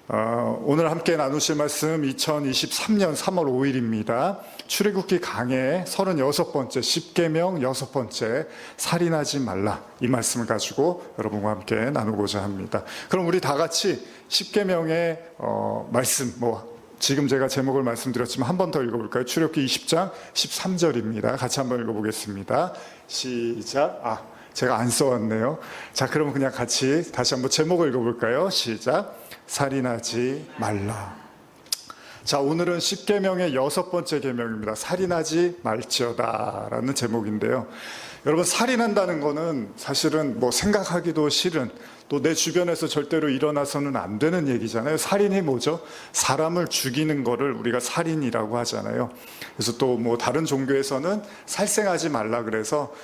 오늘 함께 나누실 말씀 2023년 3월 5일입니다. 출애굽기 강해 36번째 10계명 6번째 살인하지 말라, 이 말씀을 가지고 여러분과 함께 나누고자 합니다. 그럼 우리 다 같이 10계명의 말씀, 지금 제가 제목을 말씀드렸지만 한 번 더 읽어볼까요? 출애굽기 20장 13절입니다. 같이 한번 읽어보겠습니다. 시작. 제가 안 써왔네요. 자, 그러면 그냥 같이 다시 한번 제목을 읽어볼까요? 시작. 살인하지 말라. 자, 오늘은 10계명의 6번째 계명입니다. 살인하지 말지어다 라는 제목인데요. 여러분, 살인한다는 거는 사실은 생각하기도 싫은, 또 내 주변에서 절대로 일어나서는 안 되는 얘기잖아요. 살인이 뭐죠? 사람을 죽이는 거를 우리가 살인이라고 하잖아요. 그래서 또 다른 종교에서는 살생하지 말라 그래서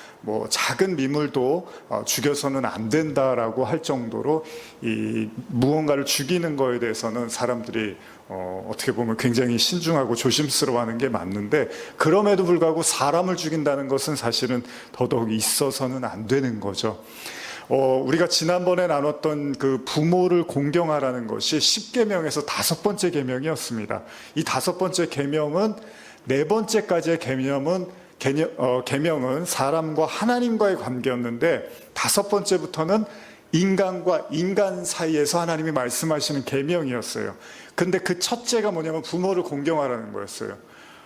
작은 미물도 죽여서는 안 된다라고 할 정도로 이 무언가를 죽이는 거에 대해서는 사람들이 어떻게 보면 굉장히 신중하고 조심스러워하는 게 맞는데, 그럼에도 불구하고 사람을 죽인다는 것은 사실은 더더욱 있어서는 안 되는 거죠. 우리가 지난번에 나눴던 그 부모를 공경하라는 것이 10계명에서 5번째 계명이었습니다. 이 5번째 계명은 4번째까지의 계명은 사람과 하나님과의 관계였는데, 5번째부터는 인간과 인간 사이에서 하나님이 말씀하시는 계명이었어요. 근데 그 첫째가 뭐냐면 부모를 공경하라는 거였어요.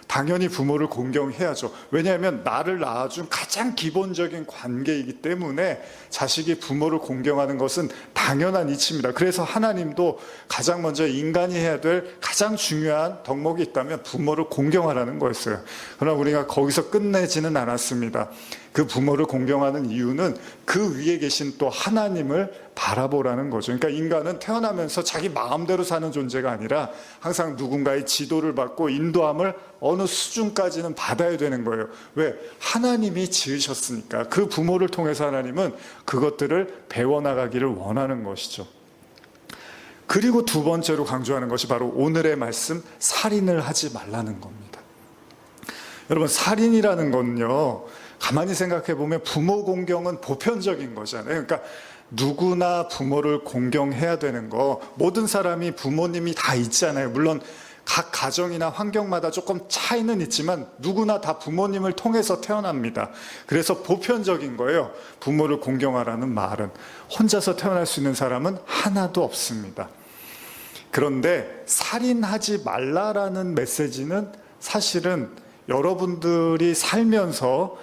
당연히 부모를 공경해야죠. 왜냐하면 나를 낳아준 가장 기본적인 관계이기 때문에 자식이 부모를 공경하는 것은 당연한 이치입니다. 그래서 하나님도 가장 먼저 인간이 해야 될 가장 중요한 덕목이 있다면 부모를 공경하라는 거였어요. 그러나 우리가 거기서 끝내지는 않았습니다. 그 부모를 공경하는 이유는 그 위에 계신 또 하나님을 바라보라는 거죠. 그러니까 인간은 태어나면서 자기 마음대로 사는 존재가 아니라 항상 누군가의 지도를 받고 인도함을 어느 수준까지는 받아야 되는 거예요. 왜? 하나님이 지으셨으니까. 그 부모를 통해서 하나님은 그것들을 배워나가기를 원하는 것이죠. 그리고 두 번째로 강조하는 것이 바로 오늘의 말씀, 살인을 하지 말라는 겁니다. 여러분, 살인이라는 건요, 가만히 생각해 보면 부모 공경은 보편적인 거잖아요. 그러니까 누구나 부모를 공경해야 되는 거, 모든 사람이 부모님이 다 있잖아요. 물론 각 가정이나 환경마다 조금 차이는 있지만 누구나 다 부모님을 통해서 태어납니다. 그래서 보편적인 거예요. 부모를 공경하라는 말은. 혼자서 태어날 수 있는 사람은 하나도 없습니다. 그런데 살인하지 말라라는 메시지는 사실은 여러분들이 살면서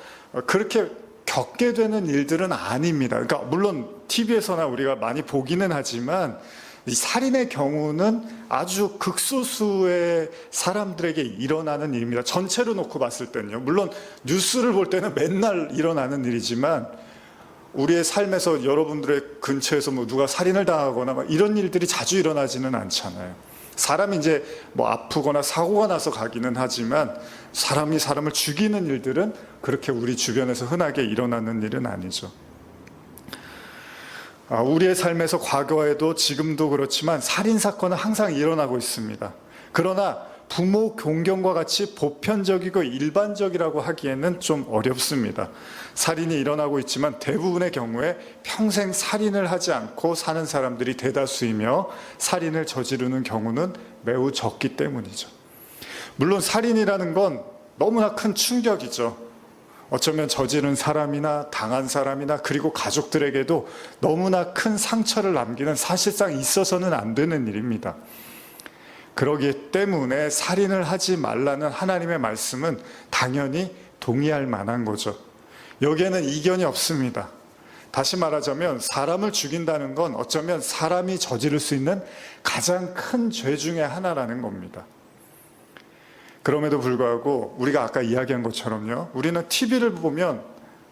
그렇게 겪게 되는 일들은 아닙니다. 그러니까 물론 TV에서나 우리가 많이 보기는 하지만 이 살인의 경우는 아주 극소수의 사람들에게 일어나는 일입니다. 전체로 놓고 봤을 때는요. 물론 뉴스를 볼 때는 맨날 일어나는 일이지만 우리의 삶에서 여러분들의 근처에서 누가 살인을 당하거나 이런 일들이 자주 일어나지는 않잖아요. 사람이 이제 아프거나 사고가 나서 가기는 하지만 사람이 사람을 죽이는 일들은 그렇게 우리 주변에서 흔하게 일어나는 일은 아니죠. 우리의 삶에서 과거에도 지금도 그렇지만 살인사건은 항상 일어나고 있습니다. 그러나 부모 공경과 같이 보편적이고 일반적이라고 하기에는 좀 어렵습니다. 살인이 일어나고 있지만 대부분의 경우에 평생 살인을 하지 않고 사는 사람들이 대다수이며 살인을 저지르는 경우는 매우 적기 때문이죠. 물론 살인이라는 건 너무나 큰 충격이죠. 어쩌면 저지른 사람이나 당한 사람이나 그리고 가족들에게도 너무나 큰 상처를 남기는, 사실상 있어서는 안 되는 일입니다. 그러기 때문에 살인을 하지 말라는 하나님의 말씀은 당연히 동의할 만한 거죠. 여기에는 이견이 없습니다. 다시 말하자면 사람을 죽인다는 건 어쩌면 사람이 저지를 수 있는 가장 큰 죄 중에 하나라는 겁니다. 그럼에도 불구하고 우리가 아까 이야기한 것처럼요, 우리는 TV를 보면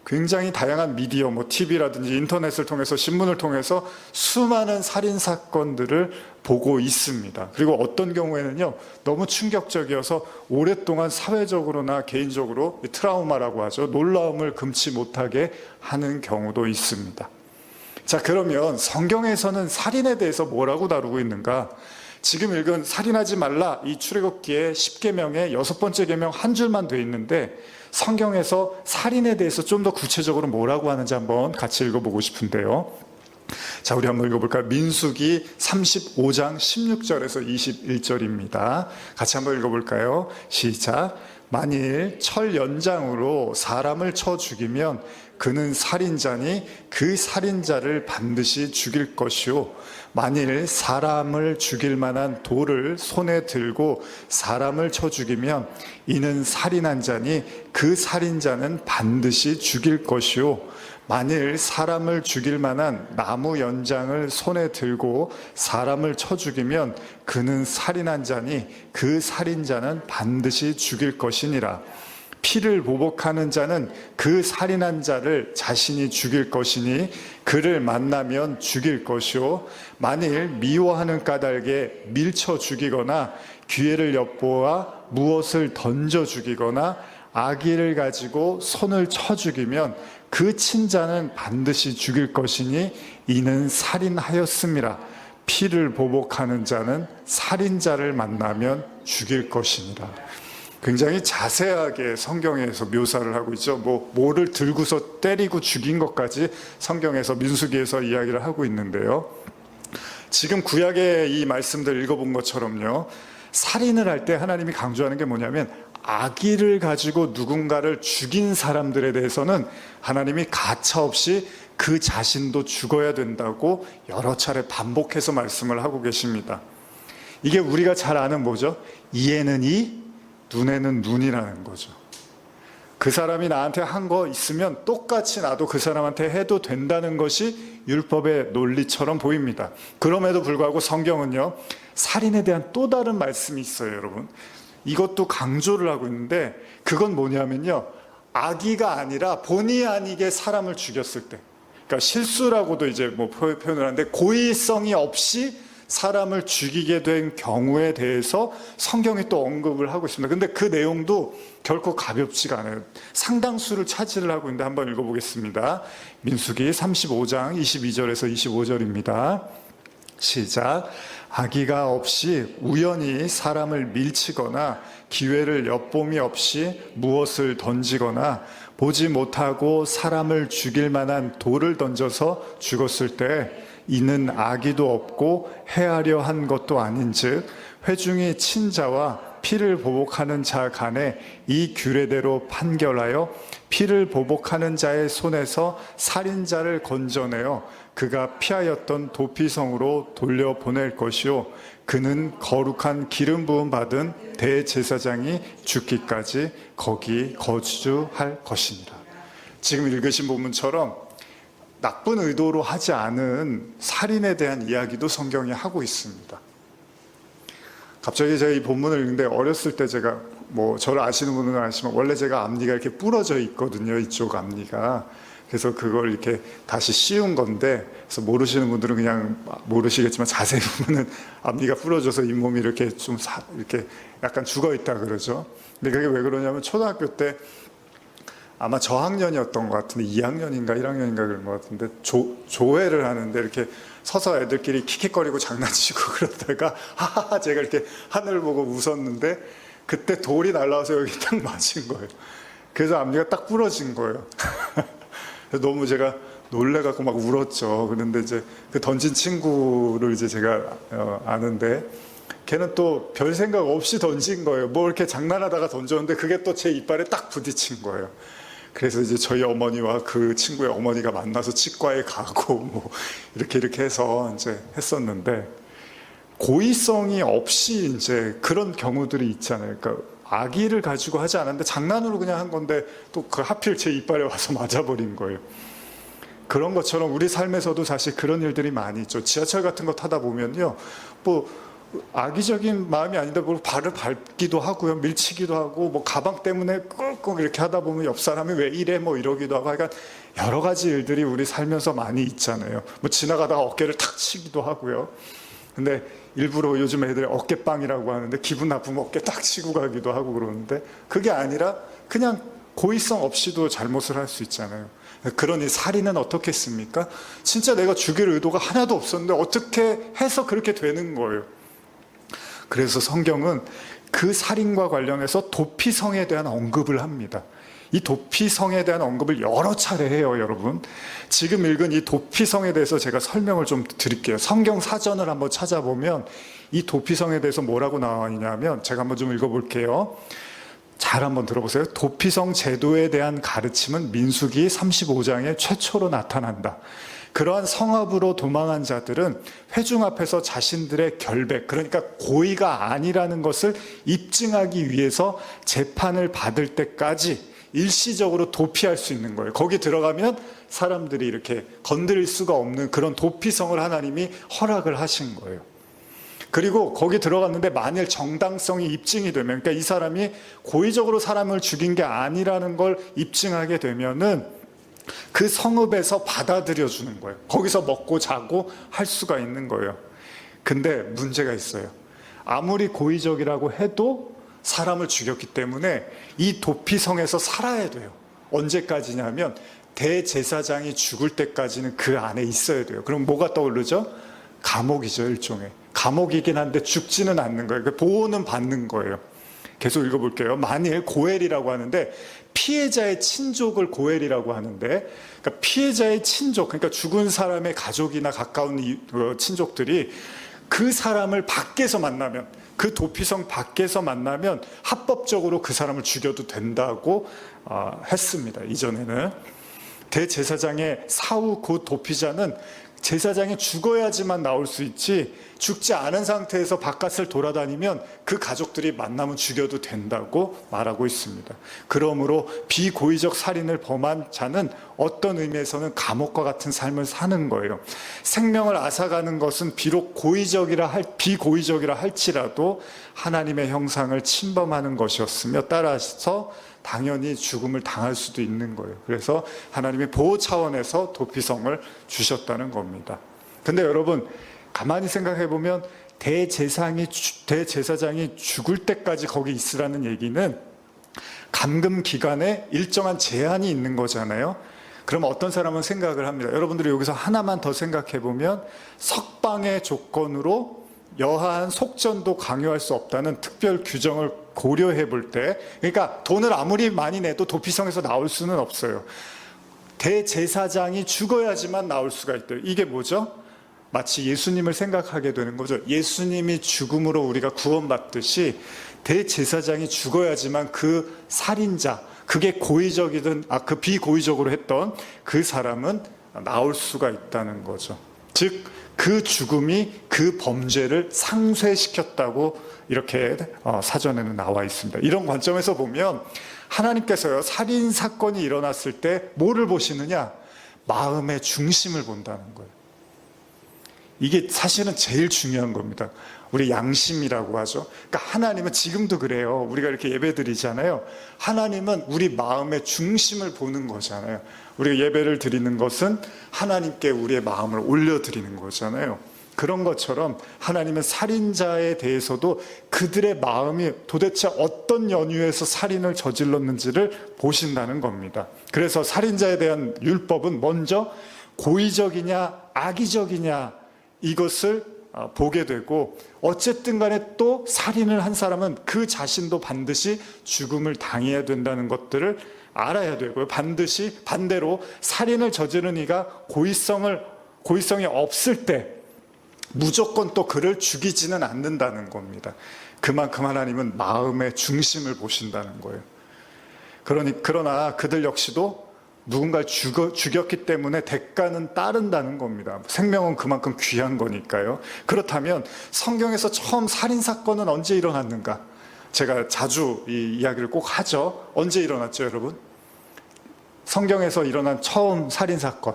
굉장히 다양한 미디어, TV라든지 인터넷을 통해서, 신문을 통해서 수많은 살인사건들을 보고 있습니다. 그리고 어떤 경우에는요, 너무 충격적이어서 오랫동안 사회적으로나 개인적으로 트라우마라고 하죠. 놀라움을 금치 못하게 하는 경우도 있습니다. 자, 그러면 성경에서는 살인에 대해서 뭐라고 다루고 있는가? 지금 읽은 살인하지 말라, 이 출애굽기의 10계명의 6번째 계명 한 줄만 돼 있는데 성경에서 살인에 대해서 좀 더 구체적으로 뭐라고 하는지 한번 같이 읽어보고 싶은데요. 자, 우리 한번 읽어볼까요? 민수기 35장 16절에서 21절입니다. 같이 한번 읽어볼까요? 시작. 만일 철 연장으로 사람을 쳐 죽이면 그는 살인자니 그 살인자를 반드시 죽일 것이요. 만일 사람을 죽일 만한 돌을 손에 들고 사람을 쳐 죽이면 이는 살인한 자니 그 살인자는 반드시 죽일 것이요. 만일 사람을 죽일 만한 나무 연장을 손에 들고 사람을 쳐 죽이면 그는 살인한 자니 그 살인자는 반드시 죽일 것이니라. 피를 보복하는 자는 그 살인한 자를 자신이 죽일 것이니 그를 만나면 죽일 것이요. 만일 미워하는 까닭에 밀쳐 죽이거나 기회를 엿보아 무엇을 던져 죽이거나 악의를 가지고 손을 쳐 죽이면 그 친자는 반드시 죽일 것이니 이는 살인하였음이라. 피를 보복하는 자는 살인자를 만나면 죽일 것이니라. 굉장히 자세하게 성경에서 묘사를 하고 있죠. 뭐를 들고서 때리고 죽인 것까지 성경에서 민수기에서 이야기를 하고 있는데요. 지금 구약의 이 말씀들 읽어본 것처럼요, 살인을 할 때 하나님이 강조하는 게 뭐냐면 악의를 가지고 누군가를 죽인 사람들에 대해서는 하나님이 가차없이 그 자신도 죽어야 된다고 여러 차례 반복해서 말씀을 하고 계십니다. 이게 우리가 잘 아는 뭐죠? 이에는 이, 눈에는 눈이라는 거죠. 그 사람이 나한테 한 거 있으면 똑같이 나도 그 사람한테 해도 된다는 것이 율법의 논리처럼 보입니다. 그럼에도 불구하고 성경은요, 살인에 대한 또 다른 말씀이 있어요, 여러분. 이것도 강조를 하고 있는데, 그건 뭐냐면요, 악의가 아니라 본의 아니게 사람을 죽였을 때, 그러니까 실수라고도 이제 표현을 하는데, 고의성이 없이 사람을 죽이게 된 경우에 대해서 성경이 또 언급을 하고 있습니다. 근데 그 내용도 결코 가볍지가 않아요. 상당수를 차지를 하고 있는데 한번 읽어보겠습니다. 민수기 35장 22절에서 25절입니다. 시작. 악의가 없이 우연히 사람을 밀치거나 기회를 엿봄이 없이 무엇을 던지거나 보지 못하고 사람을 죽일 만한 돌을 던져서 죽었을 때 이는 악의도 없고 해하려 한 것도 아닌즉 회중이 친자와 피를 보복하는 자 간에 이 규례대로 판결하여 피를 보복하는 자의 손에서 살인자를 건져내어 그가 피하였던 도피성으로 돌려보낼 것이요 그는 거룩한 기름 부음 받은 대제사장이 죽기까지 거기 거주할 것이니라. 지금 읽으신 본문처럼 나쁜 의도로 하지 않은 살인에 대한 이야기도 성경이 하고 있습니다. 갑자기 제가 이 본문을 읽는데, 어렸을 때 제가 저를 아시는 분은 아시지만 원래 제가 앞니가 이렇게 부러져 있거든요, 이쪽 앞니가. 그래서 그걸 이렇게 다시 씌운 건데, 그래서 모르시는 분들은 그냥 모르시겠지만 자세히 보면은 앞니가 부러져서 잇몸이 이렇게 이렇게 약간 죽어 있다 그러죠. 근데 그게 왜 그러냐면 초등학교 때 아마 저학년이었던 것 같은데 2학년인가 1학년인가 그런 것 같은데 조회를 하는데 이렇게 서서 애들끼리 킥킥거리고 장난치고 그러다가 하하하 제가 이렇게 하늘 보고 웃었는데 그때 돌이 날라와서 여기 딱 맞은 거예요. 그래서 앞니가 딱 부러진 거예요. 너무 제가 놀래갖고 막 울었죠. 그런데 이제 그 던진 친구를 이제 제가 아는데 걔는 또 별 생각 없이 던진 거예요. 이렇게 장난하다가 던졌는데 그게 또 제 이빨에 딱 부딪힌 거예요. 그래서 이제 저희 어머니와 그 친구의 어머니가 만나서 치과에 가고 이렇게 해서 이제 했었는데, 고의성이 없이 이제 그런 경우들이 있잖아요. 그러니까 악의를 가지고 하지 않았는데 장난으로 그냥 한 건데 또 그 하필 제 이빨에 와서 맞아버린 거예요. 그런 것처럼 우리 삶에서도 사실 그런 일들이 많이 있죠. 지하철 같은 거 타다 보면요, 악의적인 마음이 아닌데 발을 밟기도 하고요, 밀치기도 하고 가방 때문에 꾹꾹 이렇게 하다 보면 옆 사람이 왜 이래 이러기도 하고, 그러니까 여러 가지 일들이 우리 살면서 많이 있잖아요. 지나가다가 어깨를 탁 치기도 하고요. 근데 일부러 요즘 애들이 어깨빵이라고 하는데 기분 나쁘면 어깨 딱 치고 가기도 하고 그러는데, 그게 아니라 그냥 고의성 없이도 잘못을 할 수 있잖아요. 그러니 살인은 어떻게 했습니까? 진짜 내가 죽일 의도가 하나도 없었는데 어떻게 해서 그렇게 되는 거예요. 그래서 성경은 그 살인과 관련해서 도피성에 대한 언급을 합니다. 이 도피성에 대한 언급을 여러 차례 해요, 여러분. 지금 읽은 이 도피성에 대해서 제가 설명을 좀 드릴게요. 성경 사전을 한번 찾아보면 이 도피성에 대해서 뭐라고 나와 있냐면, 제가 한번 좀 읽어볼게요. 잘 한번 들어보세요. 도피성 제도에 대한 가르침은 민수기 35장에 최초로 나타난다. 그러한 성읍으로 도망한 자들은 회중 앞에서 자신들의 결백, 그러니까 고의가 아니라는 것을 입증하기 위해서 재판을 받을 때까지 일시적으로 도피할 수 있는 거예요. 거기 들어가면 사람들이 이렇게 건드릴 수가 없는 그런 도피성을 하나님이 허락을 하신 거예요. 그리고 거기 들어갔는데 만일 정당성이 입증이 되면, 그러니까 이 사람이 고의적으로 사람을 죽인 게 아니라는 걸 입증하게 되면은 그 성읍에서 받아들여 주는 거예요. 거기서 먹고 자고 할 수가 있는 거예요. 근데 문제가 있어요. 아무리 고의적이라고 해도 사람을 죽였기 때문에 이 도피성에서 살아야 돼요. 언제까지냐면 대제사장이 죽을 때까지는 그 안에 있어야 돼요. 그럼 뭐가 떠오르죠? 감옥이죠, 일종의. 감옥이긴 한데 죽지는 않는 거예요. 보호는 받는 거예요. 계속 읽어볼게요. 만일 고엘이라고 하는데 피해자의 친족을 고엘이라고 하는데, 그러니까 피해자의 친족, 그러니까 죽은 사람의 가족이나 가까운 친족들이 그 사람을 밖에서 만나면, 그 도피성 밖에서 만나면 합법적으로 그 사람을 죽여도 된다고 했습니다. 이전에는. 대제사장의 사후 그 도피자는 제사장이 죽어야지만 나올 수 있지, 죽지 않은 상태에서 바깥을 돌아다니면 그 가족들이 만나면 죽여도 된다고 말하고 있습니다. 그러므로 비고의적 살인을 범한 자는 어떤 의미에서는 감옥과 같은 삶을 사는 거예요. 생명을 앗아가는 것은 비록 비고의적이라 할지라도 하나님의 형상을 침범하는 것이었으며, 따라서 당연히 죽음을 당할 수도 있는 거예요. 그래서 하나님이 보호 차원에서 도피성을 주셨다는 겁니다. 근데 여러분, 가만히 생각해 보면 대제사장이 죽을 때까지 거기 있으라는 얘기는 감금 기간에 일정한 제한이 있는 거잖아요. 그럼 어떤 사람은 생각을 합니다. 여러분들이 여기서 하나만 더 생각해 보면 석방의 조건으로 여하한 속전도 강요할 수 없다는 특별 규정을 고려해 볼 때, 그러니까 돈을 아무리 많이 내도 도피성에서 나올 수는 없어요. 대제사장이 죽어야지만 나올 수가 있대요. 이게 뭐죠? 마치 예수님을 생각하게 되는 거죠. 예수님이 죽음으로 우리가 구원받듯이 대제사장이 죽어야지만 그 살인자, 그게 고의적이든 그 비고의적으로 했던 그 사람은 나올 수가 있다는 거죠. 즉 그 죽음이 그 범죄를 상쇄시켰다고 이렇게 사전에는 나와 있습니다. 이런 관점에서 보면 하나님께서요, 살인 사건이 일어났을 때 뭐를 보시느냐? 마음의 중심을 본다는 거예요. 이게 사실은 제일 중요한 겁니다. 우리 양심이라고 하죠. 그러니까 하나님은 지금도 그래요. 우리가 이렇게 예배드리잖아요. 하나님은 우리 마음의 중심을 보는 거잖아요. 우리가 예배를 드리는 것은 하나님께 우리의 마음을 올려드리는 거잖아요. 그런 것처럼 하나님은 살인자에 대해서도 그들의 마음이 도대체 어떤 연유에서 살인을 저질렀는지를 보신다는 겁니다. 그래서 살인자에 대한 율법은 먼저 고의적이냐 악의적이냐 이것을 보게 되고, 어쨌든 간에 또 살인을 한 사람은 그 자신도 반드시 죽음을 당해야 된다는 것들을 알아야 되고요. 반드시 반대로 살인을 저지른 이가 고의성이 없을 때 무조건 또 그를 죽이지는 않는다는 겁니다. 그만큼 하나님은 마음의 중심을 보신다는 거예요. 그러나 그들 역시도 누군가를 죽였기 때문에 대가는 따른다는 겁니다. 생명은 그만큼 귀한 거니까요. 그렇다면 성경에서 처음 살인사건은 언제 일어났는가? 제가 자주 이 이야기를 꼭 하죠. 언제 일어났죠, 여러분? 성경에서 일어난 처음 살인사건.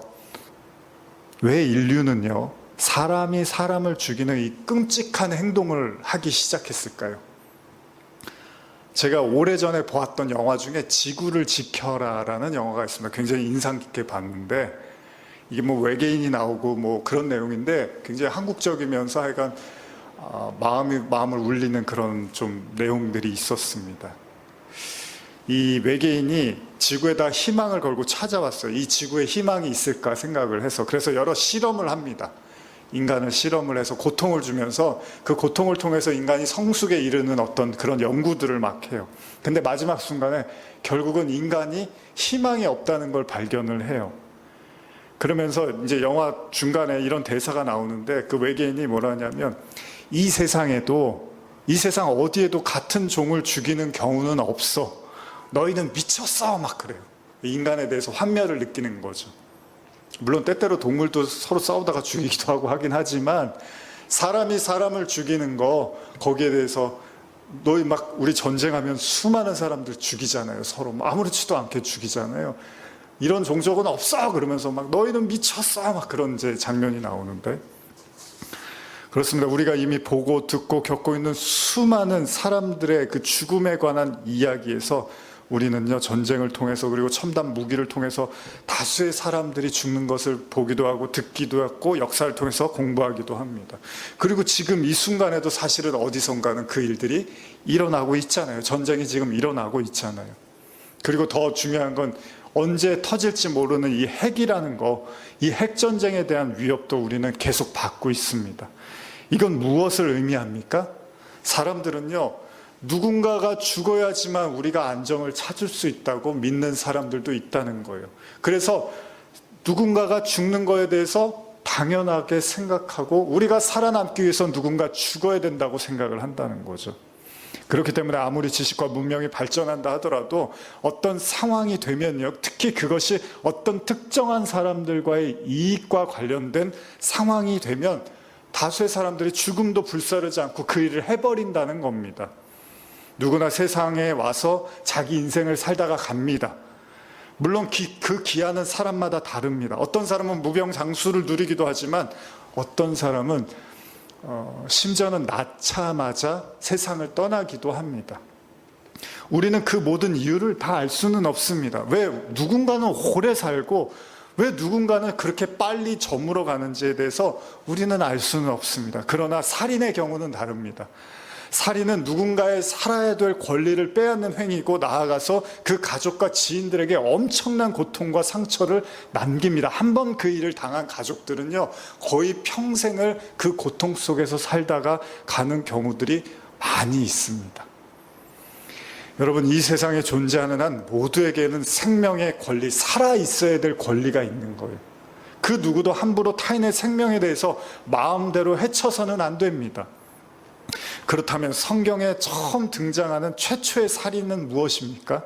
왜 인류는요, 사람이 사람을 죽이는 이 끔찍한 행동을 하기 시작했을까요? 제가 오래전에 보았던 영화 중에 지구를 지켜라라는 영화가 있습니다. 굉장히 인상 깊게 봤는데, 이게 뭐 외계인이 나오고 뭐 그런 내용인데 굉장히 한국적이면서 하여간 마음을 울리는 그런 좀 내용들이 있었습니다. 이 외계인이 지구에다 희망을 걸고 찾아왔어요. 이 지구에 희망이 있을까 생각을 해서. 그래서 여러 실험을 합니다. 인간을 실험을 해서 고통을 주면서 그 고통을 통해서 인간이 성숙에 이르는 어떤 그런 연구들을 막 해요. 근데 마지막 순간에 결국은 인간이 희망이 없다는 걸 발견을 해요. 그러면서 이제 영화 중간에 이런 대사가 나오는데 그 외계인이 뭐라 하냐면 이 세상 어디에도 같은 종을 죽이는 경우는 없어. 너희는 미쳤어. 막 그래요. 인간에 대해서 환멸을 느끼는 거죠. 물론 때때로 동물도 서로 싸우다가 죽이기도 하고 하긴 하지만 사람이 사람을 죽이는 거 거기에 대해서 너희 막 우리 전쟁하면 수많은 사람들 죽이잖아요. 서로 아무렇지도 않게 죽이잖아요. 이런 종족은 없어 그러면서 막 너희는 미쳤어 막 그런 이제 장면이 나오는데 그렇습니다. 우리가 이미 보고 듣고 겪고 있는 수많은 사람들의 그 죽음에 관한 이야기에서 우리는요 전쟁을 통해서 그리고 첨단 무기를 통해서 다수의 사람들이 죽는 것을 보기도 하고 듣기도 했고 역사를 통해서 공부하기도 합니다. 그리고 지금 이 순간에도 사실은 어디선가는 그 일들이 일어나고 있잖아요. 전쟁이 지금 일어나고 있잖아요. 그리고 더 중요한 건 언제 터질지 모르는 이 핵이라는 거, 이 핵전쟁에 대한 위협도 우리는 계속 받고 있습니다. 이건 무엇을 의미합니까? 사람들은요, 누군가가 죽어야지만 우리가 안정을 찾을 수 있다고 믿는 사람들도 있다는 거예요. 그래서 누군가가 죽는 거에 대해서 당연하게 생각하고 우리가 살아남기 위해서 누군가 죽어야 된다고 생각을 한다는 거죠. 그렇기 때문에 아무리 지식과 문명이 발전한다 하더라도 어떤 상황이 되면요, 특히 그것이 어떤 특정한 사람들과의 이익과 관련된 상황이 되면 다수의 사람들이 죽음도 불사르지 않고 그 일을 해버린다는 겁니다. 누구나 세상에 와서 자기 인생을 살다가 갑니다. 물론 그 기한은 사람마다 다릅니다. 어떤 사람은 무병장수를 누리기도 하지만 어떤 사람은 심지어는 낳자마자 세상을 떠나기도 합니다. 우리는 그 모든 이유를 다 알 수는 없습니다. 왜 누군가는 오래 살고 왜 누군가는 그렇게 빨리 저물어 가는지에 대해서 우리는 알 수는 없습니다. 그러나 살인의 경우는 다릅니다. 살인은 누군가의 살아야 될 권리를 빼앗는 행위고 나아가서 그 가족과 지인들에게 엄청난 고통과 상처를 남깁니다. 한 번 그 일을 당한 가족들은요, 거의 평생을 그 고통 속에서 살다가 가는 경우들이 많이 있습니다. 여러분, 이 세상에 존재하는 한 모두에게는 생명의 권리, 살아 있어야 될 권리가 있는 거예요. 그 누구도 함부로 타인의 생명에 대해서 마음대로 해쳐서는 안 됩니다. 그렇다면 성경에 처음 등장하는 최초의 살인은 무엇입니까?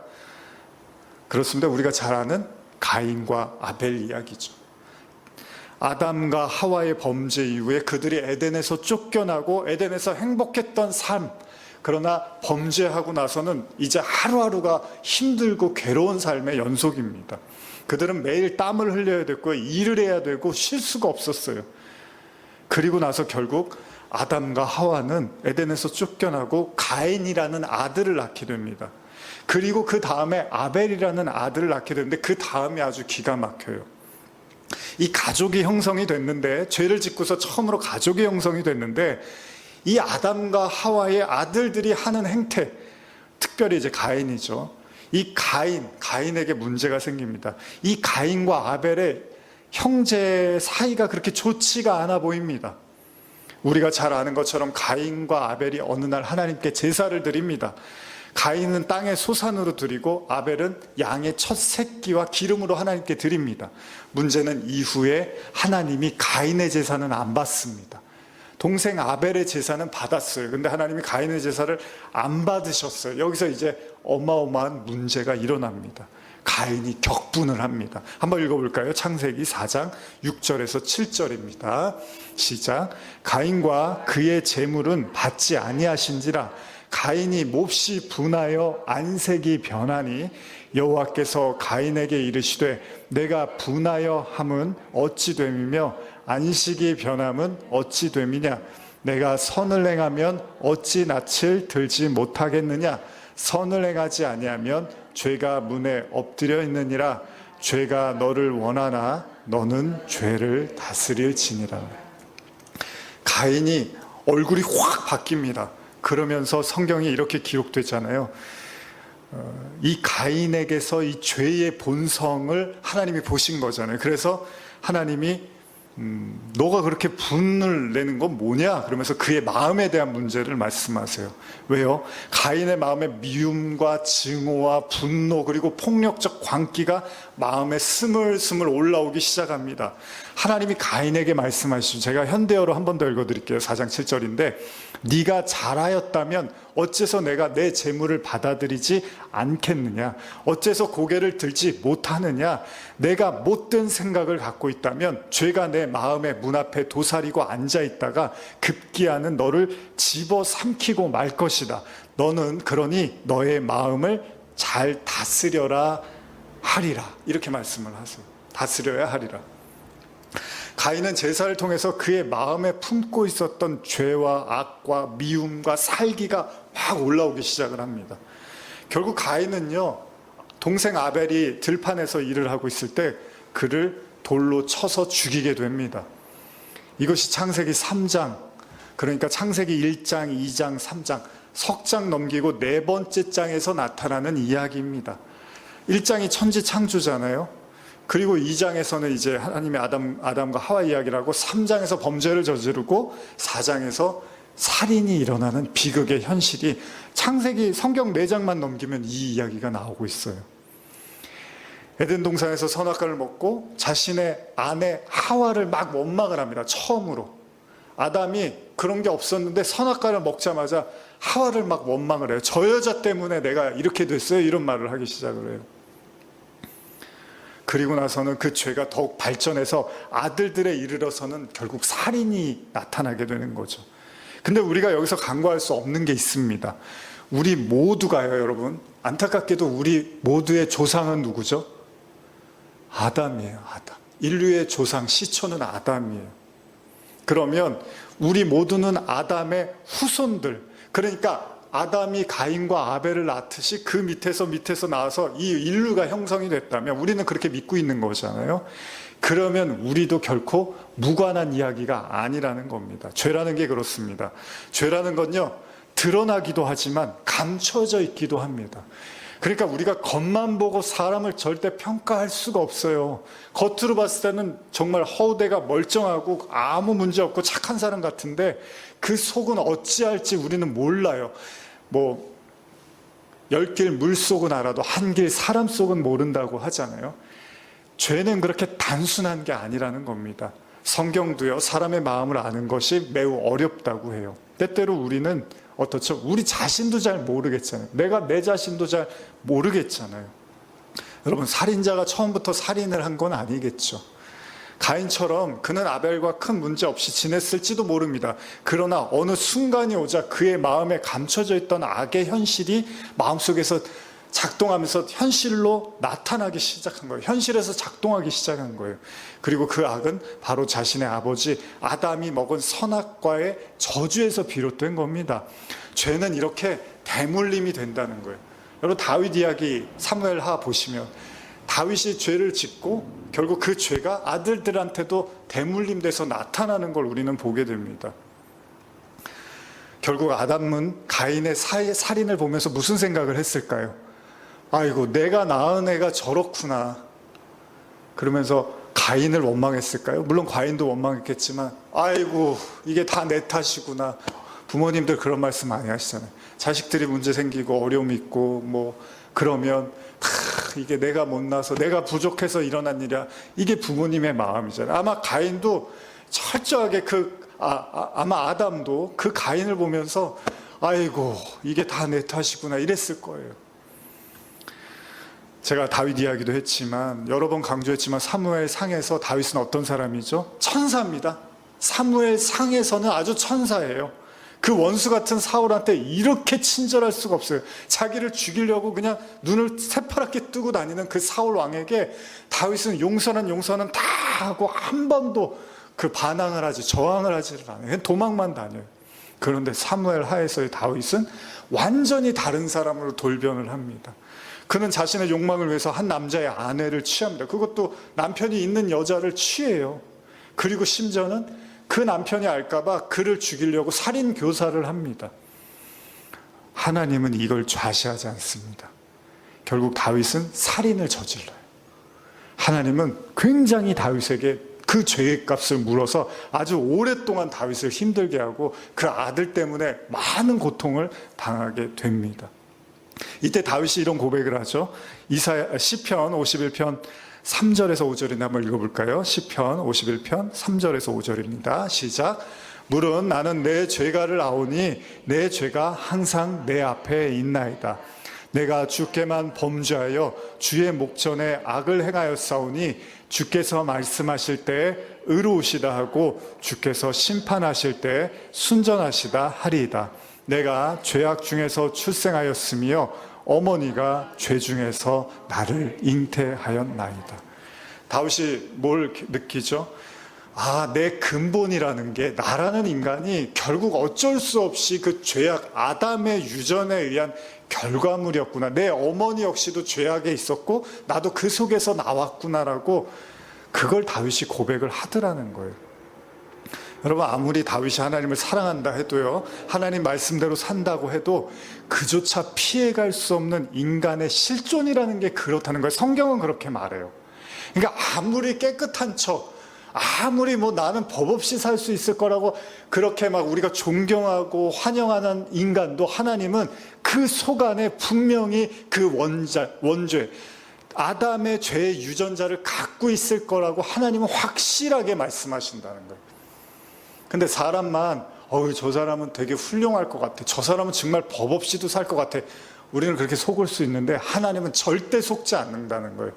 그렇습니다. 우리가 잘 아는 가인과 아벨 이야기죠. 아담과 하와의 범죄 이후에 그들이 에덴에서 쫓겨나고 에덴에서 행복했던 삶, 그러나 범죄하고 나서는 이제 하루하루가 힘들고 괴로운 삶의 연속입니다. 그들은 매일 땀을 흘려야 됐고 일을 해야 되고 쉴 수가 없었어요. 그리고 나서 결국 아담과 하와는 에덴에서 쫓겨나고 가인이라는 아들을 낳게 됩니다. 그리고 그 다음에 아벨이라는 아들을 낳게 되는데 그 다음에 아주 기가 막혀요. 이 가족이 형성이 됐는데, 죄를 짓고서 처음으로 가족이 형성이 됐는데, 이 아담과 하와의 아들들이 하는 행태, 특별히 이제 가인이죠. 이 가인에게 문제가 생깁니다. 이 가인과 아벨의 형제 사이가 그렇게 좋지가 않아 보입니다. 우리가 잘 아는 것처럼 가인과 아벨이 어느 날 하나님께 제사를 드립니다. 가인은 땅의 소산으로 드리고 아벨은 양의 첫 새끼와 기름으로 하나님께 드립니다. 문제는 이후에 하나님이 가인의 제사는 안 받습니다. 동생 아벨의 제사는 받았어요. 근데 하나님이 가인의 제사를 안 받으셨어요. 여기서 이제 어마어마한 문제가 일어납니다. 가인이 격분을 합니다. 한번 읽어볼까요? 창세기 4장 6절에서 7절입니다. 시작. 가인과 그의 재물은 받지 아니하신지라 가인이 몹시 분하여 안색이 변하니 여호와께서 가인에게 이르시되 내가 분하여 함은 어찌 됨이며 안식이 변함은 어찌 됨이냐 내가 선을 행하면 어찌 낯을 들지 못하겠느냐 선을 행하지 아니하면 죄가 문에 엎드려 있느니라 죄가 너를 원하나 너는 죄를 다스릴지니라. 가인이 얼굴이 확 바뀝니다. 그러면서 성경이 이렇게 기록되잖아요. 이 가인에게서 이 죄의 본성을 하나님이 보신 거잖아요. 그래서 하나님이 너가 그렇게 분을 내는 건 뭐냐? 그러면서 그의 마음에 대한 문제를 말씀하세요. 왜요? 가인의 마음에 미움과 증오와 분노 그리고 폭력적 광기가 마음에 스물스물 올라오기 시작합니다. 하나님이 가인에게 말씀하시죠. 제가 현대어로 한 번 더 읽어드릴게요. 4장 7절인데 네가 잘하였다면 어째서 내가 내 재물을 받아들이지 않겠느냐? 어째서 고개를 들지 못하느냐? 내가 못된 생각을 갖고 있다면 죄가 내 마음의 문 앞에 도사리고 앉아있다가 급기야는 너를 집어삼키고 말 것이다. 너는 그러니 너의 마음을 잘 다스려라 하리라. 이렇게 말씀을 하세요. 다스려야 하리라. 가인은 제사를 통해서 그의 마음에 품고 있었던 죄와 악과 미움과 살기가 막 올라오기 시작을 합니다. 결국 가인은요, 동생 아벨이 들판에서 일을 하고 있을 때 그를 돌로 쳐서 죽이게 됩니다. 이것이 창세기 3장, 그러니까 창세기 1장, 2장, 3장, 석 장 넘기고 네 번째 장에서 나타나는 이야기입니다. 1장이 천지 창조잖아요. 그리고 2장에서는 이제 하나님의 아담과 하와 이야기를 하고 3장에서 범죄를 저지르고 4장에서 살인이 일어나는 비극의 현실이 창세기 성경 4장만 넘기면 이 이야기가 나오고 있어요. 에덴 동산에서 선악과를 먹고 자신의 아내 하와를 막 원망을 합니다. 처음으로. 아담이 그런 게 없었는데 선악과를 먹자마자 하와를 막 원망을 해요. 저 여자 때문에 내가 이렇게 됐어요. 이런 말을 하기 시작을 해요. 그리고 나서는 그 죄가 더욱 발전해서 아들들에 이르러서는 결국 살인이 나타나게 되는 거죠. 근데 우리가 여기서 간과할 수 없는 게 있습니다. 우리 모두가요, 여러분. 안타깝게도 우리 모두의 조상은 누구죠? 아담이에요, 아담. 인류의 조상, 시초는 아담이에요. 그러면 우리 모두는 아담의 후손들, 그러니까 아담이 가인과 아벨을 낳듯이 그 밑에서 나와서 이 인류가 형성이 됐다면 우리는 그렇게 믿고 있는 거잖아요. 그러면 우리도 결코 무관한 이야기가 아니라는 겁니다. 죄라는 게 그렇습니다. 죄라는 건요, 드러나기도 하지만 감춰져 있기도 합니다. 그러니까 우리가 겉만 보고 사람을 절대 평가할 수가 없어요. 겉으로 봤을 때는 정말 허우대가 멀쩡하고 아무 문제 없고 착한 사람 같은데 그 속은 어찌할지 우리는 몰라요. 10길 물속은 알아도 한 길 사람 속은 모른다고 하잖아요. 죄는 그렇게 단순한 게 아니라는 겁니다. 성경도요, 사람의 마음을 아는 것이 매우 어렵다고 해요. 때때로 우리는 어떻죠? 우리 자신도 잘 모르겠잖아요. 내가 내 자신도 잘 모르겠잖아요. 여러분, 살인자가 처음부터 살인을 한 건 아니겠죠. 가인처럼 그는 아벨과 큰 문제 없이 지냈을지도 모릅니다. 그러나 어느 순간이 오자 그의 마음에 감춰져 있던 악의 현실이 마음속에서 작동하면서 현실로 나타나기 시작한 거예요. 현실에서 작동하기 시작한 거예요. 그리고 그 악은 바로 자신의 아버지 아담이 먹은 선악과의 저주에서 비롯된 겁니다. 죄는 이렇게 대물림이 된다는 거예요. 여러분, 다윗 이야기 사무엘하 보시면 다윗이 죄를 짓고 결국 그 죄가 아들들한테도 대물림돼서 나타나는 걸 우리는 보게 됩니다. 결국 아담은 가인의 살인을 보면서 무슨 생각을 했을까요? 아이고, 내가 낳은 애가 저렇구나. 그러면서 가인을 원망했을까요? 물론 가인도 원망했겠지만, 아이고, 이게 다 내 탓이구나. 부모님들 그런 말씀 많이 하시잖아요. 자식들이 문제 생기고 어려움이 있고 그러면 이게 내가 못나서 내가 부족해서 일어난 일이야. 이게 부모님의 마음이잖아요. 아마 가인도 철저하게 아마 아담도 그 가인을 보면서 아이고, 이게 다 내 탓이구나 이랬을 거예요. 제가 다윗 이야기도 했지만 여러 번 강조했지만 사무엘 상에서 다윗은 어떤 사람이죠? 천사입니다. 사무엘 상에서는 아주 천사예요. 그 원수 같은 사울한테 이렇게 친절할 수가 없어요. 자기를 죽이려고 그냥 눈을 새파랗게 뜨고 다니는 그 사울 왕에게 다윗은 용서는 다 하고 한 번도 그 반항을 하지, 저항을 하지를 않아요. 그냥 도망만 다녀요. 그런데 사무엘 하에서의 다윗은 완전히 다른 사람으로 돌변을 합니다. 그는 자신의 욕망을 위해서 한 남자의 아내를 취합니다. 그것도 남편이 있는 여자를 취해요. 그리고 심지어는 그 남편이 알까봐 그를 죽이려고 살인 교사를 합니다. 하나님은 이걸 좌시하지 않습니다. 결국 다윗은 살인을 저질러요. 하나님은 굉장히 다윗에게 그 죄의 값을 물어서 아주 오랫동안 다윗을 힘들게 하고 그 아들 때문에 많은 고통을 당하게 됩니다. 이때 다윗이 이런 고백을 하죠. 시편 51편 3절에서 5절인데 한번 읽어볼까요? 시편 51편 3절에서 5절입니다. 시작. 물은 나는 내 죄가를 아오니 내 죄가 항상 내 앞에 있나이다. 내가 주께만 범죄하여 주의 목전에 악을 행하였사오니 주께서 말씀하실 때 의로우시다 하고 주께서 심판하실 때 순전하시다 하리이다. 내가 죄악 중에서 출생하였으며 어머니가 죄 중에서 나를 잉태하였나이다. 다윗이 뭘 느끼죠? 내 근본이라는 게, 나라는 인간이 결국 어쩔 수 없이 그 죄악, 아담의 유전에 의한 결과물이었구나. 내 어머니 역시도 죄악에 있었고 나도 그 속에서 나왔구나라고 그걸 다윗이 고백을 하더라는 거예요. 여러분, 아무리 다윗이 하나님을 사랑한다 해도요, 하나님 말씀대로 산다고 해도 그조차 피해갈 수 없는 인간의 실존이라는 게 그렇다는 거예요. 성경은 그렇게 말해요. 그러니까 아무리 깨끗한 척, 아무리 나는 법 없이 살 수 있을 거라고 그렇게 막 우리가 존경하고 환영하는 인간도 하나님은 그 속 안에 분명히 그 원죄, 아담의 죄의 유전자를 갖고 있을 거라고 하나님은 확실하게 말씀하신다는 거예요. 근데 사람만 저 사람은 되게 훌륭할 것 같아, 저 사람은 정말 법 없이도 살 것 같아, 우리는 그렇게 속을 수 있는데 하나님은 절대 속지 않는다는 거예요.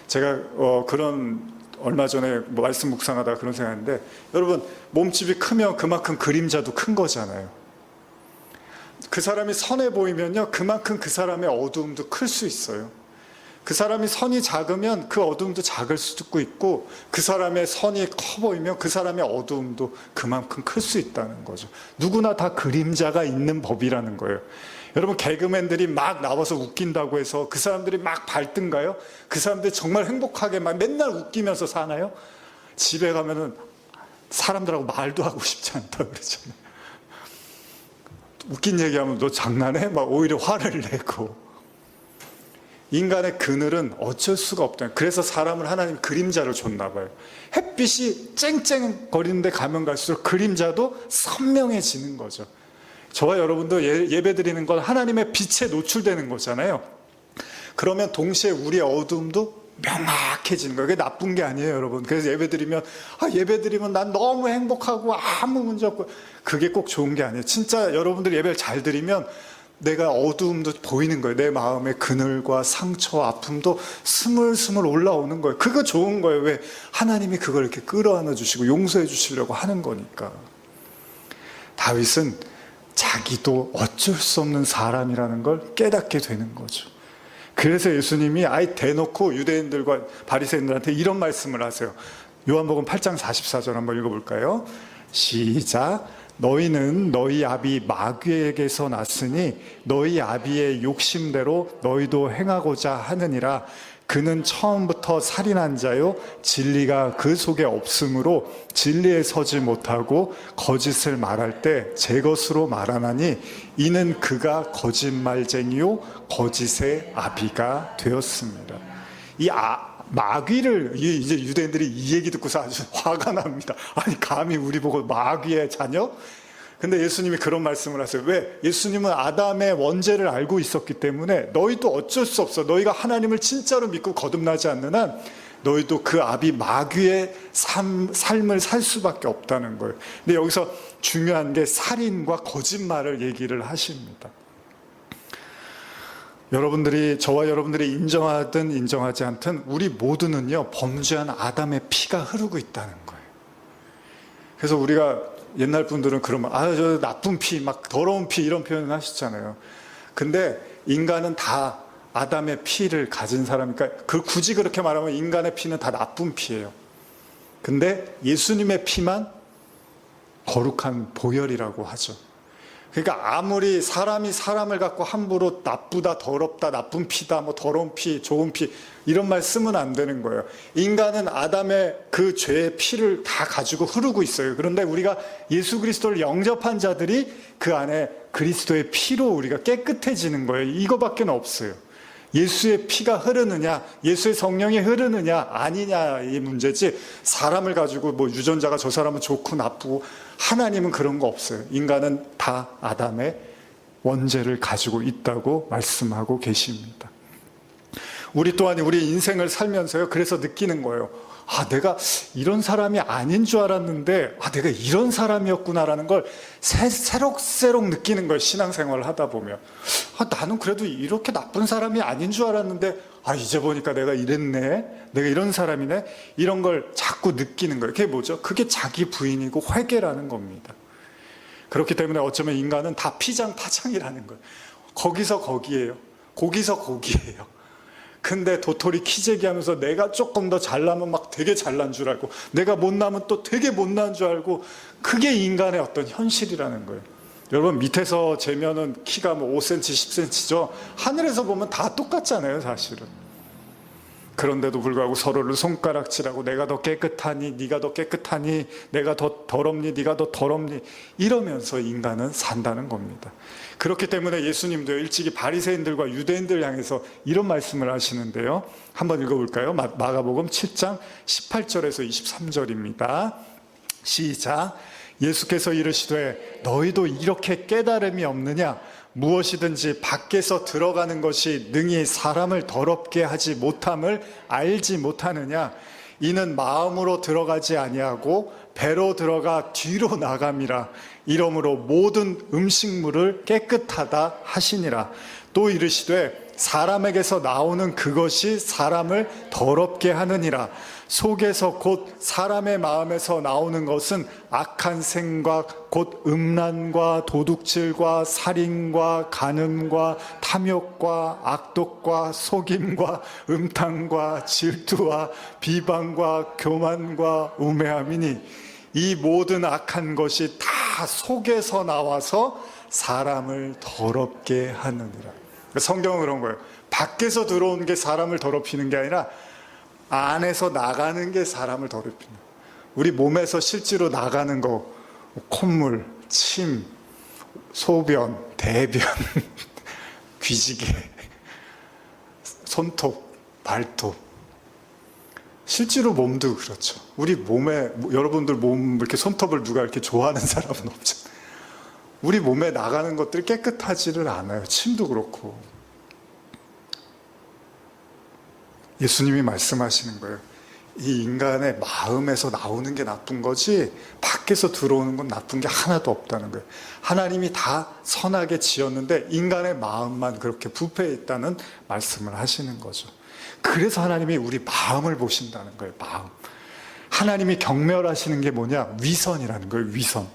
제가 얼마 전에 말씀 묵상하다가 그런 생각했는데, 여러분, 몸집이 크면 그만큼 그림자도 큰 거잖아요. 그 사람이 선해 보이면요, 그만큼 그 사람의 어두움도 클 수 있어요. 그 사람이 선이 작으면 그 어두움도 작을 수도 있고, 그 사람의 선이 커 보이면 그 사람의 어두움도 그만큼 클 수 있다는 거죠. 누구나 다 그림자가 있는 법이라는 거예요. 여러분, 개그맨들이 막 나와서 웃긴다고 해서 그 사람들이 막 발든가요? 그 사람들이 정말 행복하게 막 맨날 웃기면서 사나요? 집에 가면은 사람들하고 말도 하고 싶지 않다고 그러잖아요. 웃긴 얘기하면 너 장난해? 막 오히려 화를 내고. 인간의 그늘은 어쩔 수가 없다. 그래서 사람을 하나님 그림자로 줬나 봐요. 햇빛이 쨍쨍거리는데 가면 갈수록 그림자도 선명해지는 거죠. 저와 여러분도 예배 드리는 건 하나님의 빛에 노출되는 거잖아요. 그러면 동시에 우리의 어두움도 명확해지는 거예요. 그게 나쁜 게 아니에요, 여러분. 그래서 예배 드리면 난 너무 행복하고 아무 문제 없고, 그게 꼭 좋은 게 아니에요. 진짜 여러분들이 예배를 잘 드리면 내가 어두움도 보이는 거예요. 내 마음의 그늘과 상처, 아픔도 스물스물 올라오는 거예요. 그거 좋은 거예요. 왜? 하나님이 그걸 이렇게 끌어안아 주시고 용서해 주시려고 하는 거니까. 다윗은 자기도 어쩔 수 없는 사람이라는 걸 깨닫게 되는 거죠. 그래서 예수님이 아예 대놓고 유대인들과 바리새인들한테 이런 말씀을 하세요. 요한복음 8장 44절 한번 읽어볼까요? 시작. 너희는 너희 아비 마귀에게서 났으니 너희 아비의 욕심대로 너희도 행하고자 하느니라. 그는 처음부터 살인한 자요 진리가 그 속에 없으므로 진리에 서지 못하고 거짓을 말할 때 제 것으로 말하나니 이는 그가 거짓말쟁이요 거짓의 아비가 되었습니다. 마귀를 이제 유대인들이 이 얘기 듣고서 아주 화가 납니다. 아니, 감히 우리 보고 마귀의 자녀? 근데 예수님이 그런 말씀을 하세요. 왜? 예수님은 아담의 원죄를 알고 있었기 때문에 너희도 어쩔 수 없어. 너희가 하나님을 진짜로 믿고 거듭나지 않는 한 너희도 그 아비 마귀의 삶을 살 수밖에 없다는 거예요. 근데 여기서 중요한 게 살인과 거짓말을 얘기를 하십니다. 저와 여러분들이 인정하든 인정하지 않든 우리 모두는요, 범죄한 아담의 피가 흐르고 있다는 거예요. 그래서 우리가 옛날 분들은 그러면 저 나쁜 피, 막 더러운 피 이런 표현을 하시잖아요. 근데 인간은 다 아담의 피를 가진 사람이니까 굳이 그렇게 말하면 인간의 피는 다 나쁜 피예요. 근데 예수님의 피만 거룩한 보혈이라고 하죠. 그러니까 아무리 사람이 사람을 갖고 함부로 나쁘다, 더럽다, 나쁜 피다, 더러운 피, 좋은 피 이런 말 쓰면 안 되는 거예요. 인간은 아담의 그 죄의 피를 다 가지고 흐르고 있어요. 그런데 우리가 예수 그리스도를 영접한 자들이 그 안에 그리스도의 피로 우리가 깨끗해지는 거예요. 이거밖에 없어요. 예수의 피가 흐르느냐, 예수의 성령이 흐르느냐 아니냐의 문제지, 사람을 가지고 뭐 유전자가 저 사람은 좋고 나쁘고, 하나님은 그런 거 없어요. 인간은 다 아담의 원죄를 가지고 있다고 말씀하고 계십니다. 우리 또한 우리 인생을 살면서요, 그래서 느끼는 거예요. 내가 이런 사람이 아닌 줄 알았는데, 내가 이런 사람이었구나라는 걸 새록새록 느끼는 거예요. 신앙생활을 하다 보면. 나는 그래도 이렇게 나쁜 사람이 아닌 줄 알았는데, 이제 보니까 내가 이랬네, 내가 이런 사람이네, 이런 걸 자꾸 느끼는 거예요. 그게 뭐죠? 그게 자기 부인이고 회개라는 겁니다. 그렇기 때문에 어쩌면 인간은 다 피장파장이라는 거예요. 거기서 거기에요. 거기서 거기에요. 근데 도토리 키재기 하면서 내가 조금 더 잘나면 막 되게 잘난 줄 알고, 내가 못나면 또 되게 못난 줄 알고, 그게 인간의 어떤 현실이라는 거예요. 여러분, 밑에서 재면은 키가 뭐 5cm, 10cm죠. 하늘에서 보면 다 똑같잖아요, 사실은. 그런데도 불구하고 서로를 손가락질하고, 내가 더 깨끗하니, 네가 더 깨끗하니, 내가 더 더럽니, 네가 더 더럽니, 이러면서 인간은 산다는 겁니다. 그렇기 때문에 예수님도 일찍이 바리새인들과 유대인들 향해서 이런 말씀을 하시는데요. 한번 읽어볼까요? 마가복음 7장 18절에서 23절입니다. 시작. 예수께서 이르시되 너희도 이렇게 깨달음이 없느냐? 무엇이든지 밖에서 들어가는 것이 능히 사람을 더럽게 하지 못함을 알지 못하느냐? 이는 마음으로 들어가지 아니하고 배로 들어가 뒤로 나감이라. 이러므로 모든 음식물을 깨끗하다 하시니라. 또 이르시되 사람에게서 나오는 그것이 사람을 더럽게 하느니라. 속에서 곧 사람의 마음에서 나오는 것은 악한 생각, 곧 음란과 도둑질과 살인과 간음과 탐욕과 악독과 속임과 음탕과 질투와 비방과 교만과 우매함이니 이 모든 악한 것이 다 속에서 나와서 사람을 더럽게 하느니라. 성경은 그런 거예요. 밖에서 들어오는 게 사람을 더럽히는 게 아니라 안에서 나가는 게 사람을 더럽히는 거예요. 우리 몸에서 실제로 나가는 거, 콧물, 침, 소변, 대변, 귀지개, 손톱, 발톱, 실제로 몸도 그렇죠. 우리 몸에, 여러분들 몸 이렇게 손톱을 누가 이렇게 좋아하는 사람은 없죠. 우리 몸에 나가는 것들이 깨끗하지를 않아요. 침도 그렇고. 예수님이 말씀하시는 거예요. 이 인간의 마음에서 나오는 게 나쁜 거지 밖에서 들어오는 건 나쁜 게 하나도 없다는 거예요. 하나님이 다 선하게 지었는데 인간의 마음만 그렇게 부패해 있다는 말씀을 하시는 거죠. 그래서 하나님이 우리 마음을 보신다는 거예요. 마음. 하나님이 경멸하시는 게 뭐냐? 위선이라는 거예요. 위선.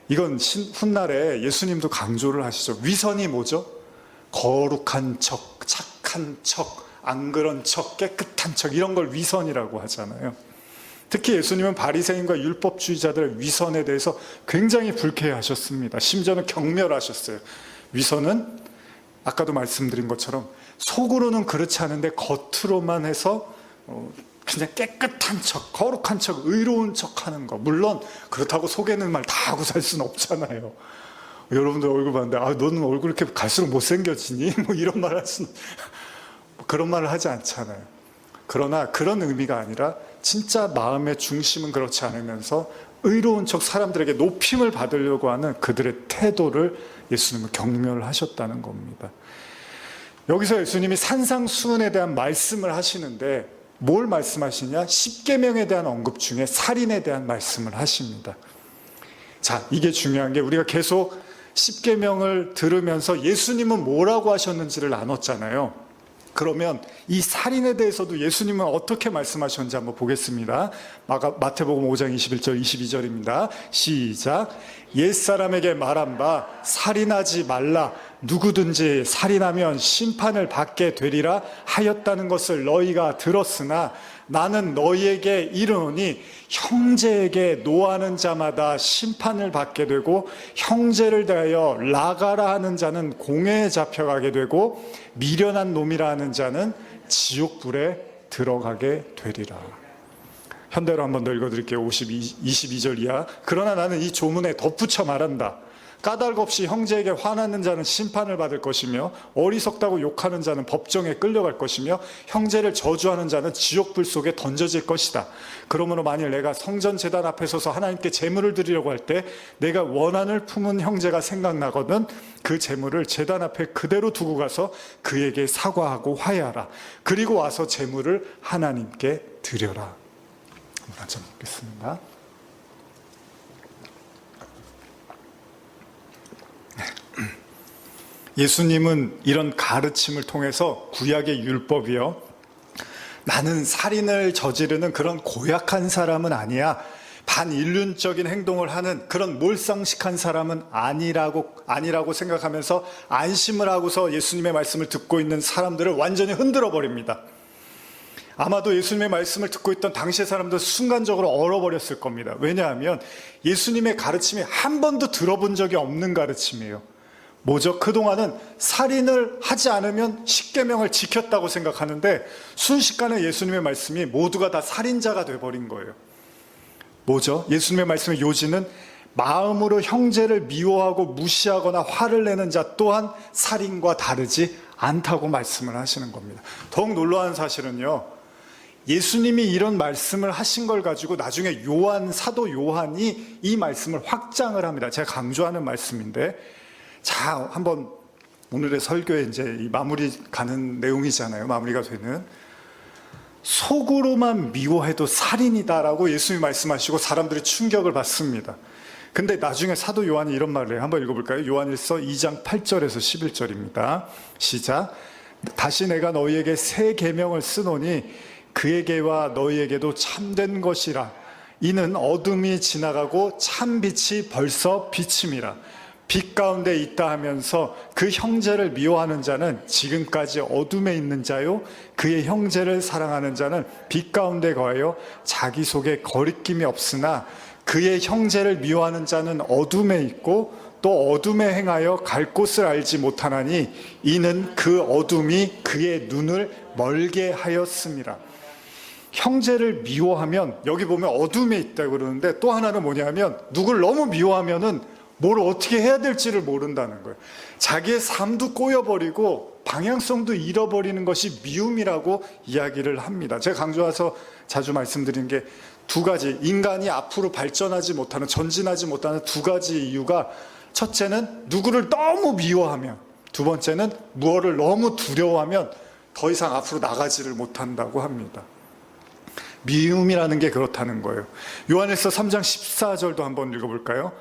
이건 훗날에 예수님도 강조를 하시죠. 위선이 뭐죠? 거룩한 척, 착한 척, 안 그런 척, 깨끗한 척, 이런 걸 위선이라고 하잖아요. 특히 예수님은 바리새인과 율법주의자들의 위선에 대해서 굉장히 불쾌해하셨습니다. 심지어는 경멸하셨어요. 위선은 아까도 말씀드린 것처럼 속으로는 그렇지 않은데 겉으로만 해서 그냥 깨끗한 척, 거룩한 척, 의로운 척 하는 거. 물론 그렇다고 속에는 말 다 하고 살 수는 없잖아요. 여러분들 얼굴 봤는데 너는 얼굴 이렇게 갈수록 못생겨지니? 뭐 이런 말 할 수는, 그런 말을 하지 않잖아요. 그러나 그런 의미가 아니라 진짜 마음의 중심은 그렇지 않으면서 의로운 척 사람들에게 높임을 받으려고 하는 그들의 태도를 예수님은 경멸하셨다는 겁니다. 여기서 예수님이 산상수훈에 대한 말씀을 하시는데 뭘 말씀하시냐? 십계명에 대한 언급 중에 살인에 대한 말씀을 하십니다. 자, 이게 중요한 게 우리가 계속 십계명을 들으면서 예수님은 뭐라고 하셨는지를 나눴잖아요. 그러면 이 살인에 대해서도 예수님은 어떻게 말씀하셨는지 한번 보겠습니다. 마태복음 5장 21절 22절입니다. 시작. 옛사람에게 말한 바 살인하지 말라. 누구든지 살인하면 심판을 받게 되리라 하였다는 것을 너희가 들었으나 나는 너희에게 이르노니 형제에게 노하는 자마다 심판을 받게 되고 형제를 대하여 나가라 하는 자는 공회에 잡혀가게 되고 미련한 놈이라 하는 자는 지옥불에 들어가게 되리라. 현대로 한번 더 읽어드릴게요. 22절 이하. 그러나 나는 이 조문에 덧붙여 말한다. 까닭 없이 형제에게 화나는 자는 심판을 받을 것이며 어리석다고 욕하는 자는 법정에 끌려갈 것이며 형제를 저주하는 자는 지옥불 속에 던져질 것이다. 그러므로 만일 내가 성전 제단 앞에 서서 하나님께 제물을 드리려고 할 때 내가 원한을 품은 형제가 생각나거든 그 제물을 제단 앞에 그대로 두고 가서 그에게 사과하고 화해하라. 그리고 와서 제물을 하나님께 드려라. 한번 앉아 먹겠습니다. 예수님은 이런 가르침을 통해서 구약의 율법이요, 나는 살인을 저지르는 그런 고약한 사람은 아니야, 반인륜적인 행동을 하는 그런 몰상식한 사람은 아니라고 생각하면서 안심을 하고서 예수님의 말씀을 듣고 있는 사람들을 완전히 흔들어 버립니다. 아마도 예수님의 말씀을 듣고 있던 당시의 사람들은 순간적으로 얼어버렸을 겁니다. 왜냐하면 예수님의 가르침이 한 번도 들어본 적이 없는 가르침이에요. 뭐죠? 그동안은 살인을 하지 않으면 십계명을 지켰다고 생각하는데 순식간에 예수님의 말씀이 모두가 다 살인자가 돼버린 거예요. 뭐죠? 예수님의 말씀의 요지는 마음으로 형제를 미워하고 무시하거나 화를 내는 자 또한 살인과 다르지 않다고 말씀을 하시는 겁니다. 더욱 놀라운 사실은요, 예수님이 이런 말씀을 하신 걸 가지고 나중에 사도 요한이 이 말씀을 확장을 합니다. 제가 강조하는 말씀인데, 자, 한번 오늘의 설교에 이제 이 마무리 가는 내용이잖아요. 마무리가 되는. 속으로만 미워해도 살인이다라고 예수님이 말씀하시고 사람들이 충격을 받습니다. 근데 나중에 사도 요한이 이런 말을 해요. 한번 읽어볼까요? 요한일서 2장 8절에서 11절입니다. 시작. 다시 내가 너희에게 새 계명을 쓰노니 그에게와 너희에게도 참된 것이라. 이는 어둠이 지나가고 참 빛이 벌써 비침이라. 빛 가운데 있다 하면서 그 형제를 미워하는 자는 지금까지 어둠에 있는 자요, 그의 형제를 사랑하는 자는 빛 가운데 거하여 자기 속에 거리낌이 없으나 그의 형제를 미워하는 자는 어둠에 있고 또 어둠에 행하여 갈 곳을 알지 못하나니 이는 그 어둠이 그의 눈을 멀게 하였음이라. 형제를 미워하면, 여기 보면 어둠에 있다고 그러는데 또 하나는 뭐냐면 누굴 너무 미워하면은 뭘 어떻게 해야 될지를 모른다는 거예요. 자기의 삶도 꼬여버리고 방향성도 잃어버리는 것이 미움이라고 이야기를 합니다. 제가 강조해서 자주 말씀드린 게 두 가지, 인간이 앞으로 발전하지 못하는, 전진하지 못하는 두 가지 이유가, 첫째는 누구를 너무 미워하면, 두 번째는 무엇을 너무 두려워하면 더 이상 앞으로 나가지를 못한다고 합니다. 미움이라는 게 그렇다는 거예요. 요한일서 3장 14절도 한번 읽어볼까요?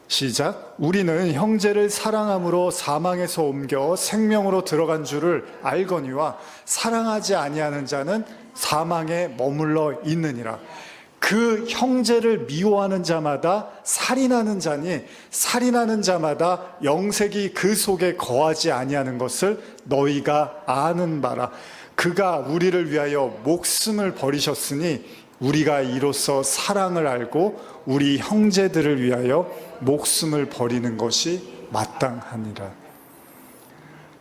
시작. 우리는 형제를 사랑함으로 사망에서 옮겨 생명으로 들어간 줄을 알거니와 사랑하지 아니하는 자는 사망에 머물러 있느니라. 그 형제를 미워하는 자마다 살인하는 자니 살인하는 자마다 영생이 그 속에 거하지 아니하는 것을 너희가 아는 바라. 그가 우리를 위하여 목숨을 버리셨으니 우리가 이로써 사랑을 알고 우리 형제들을 위하여 목숨을 버리는 것이 마땅하니라.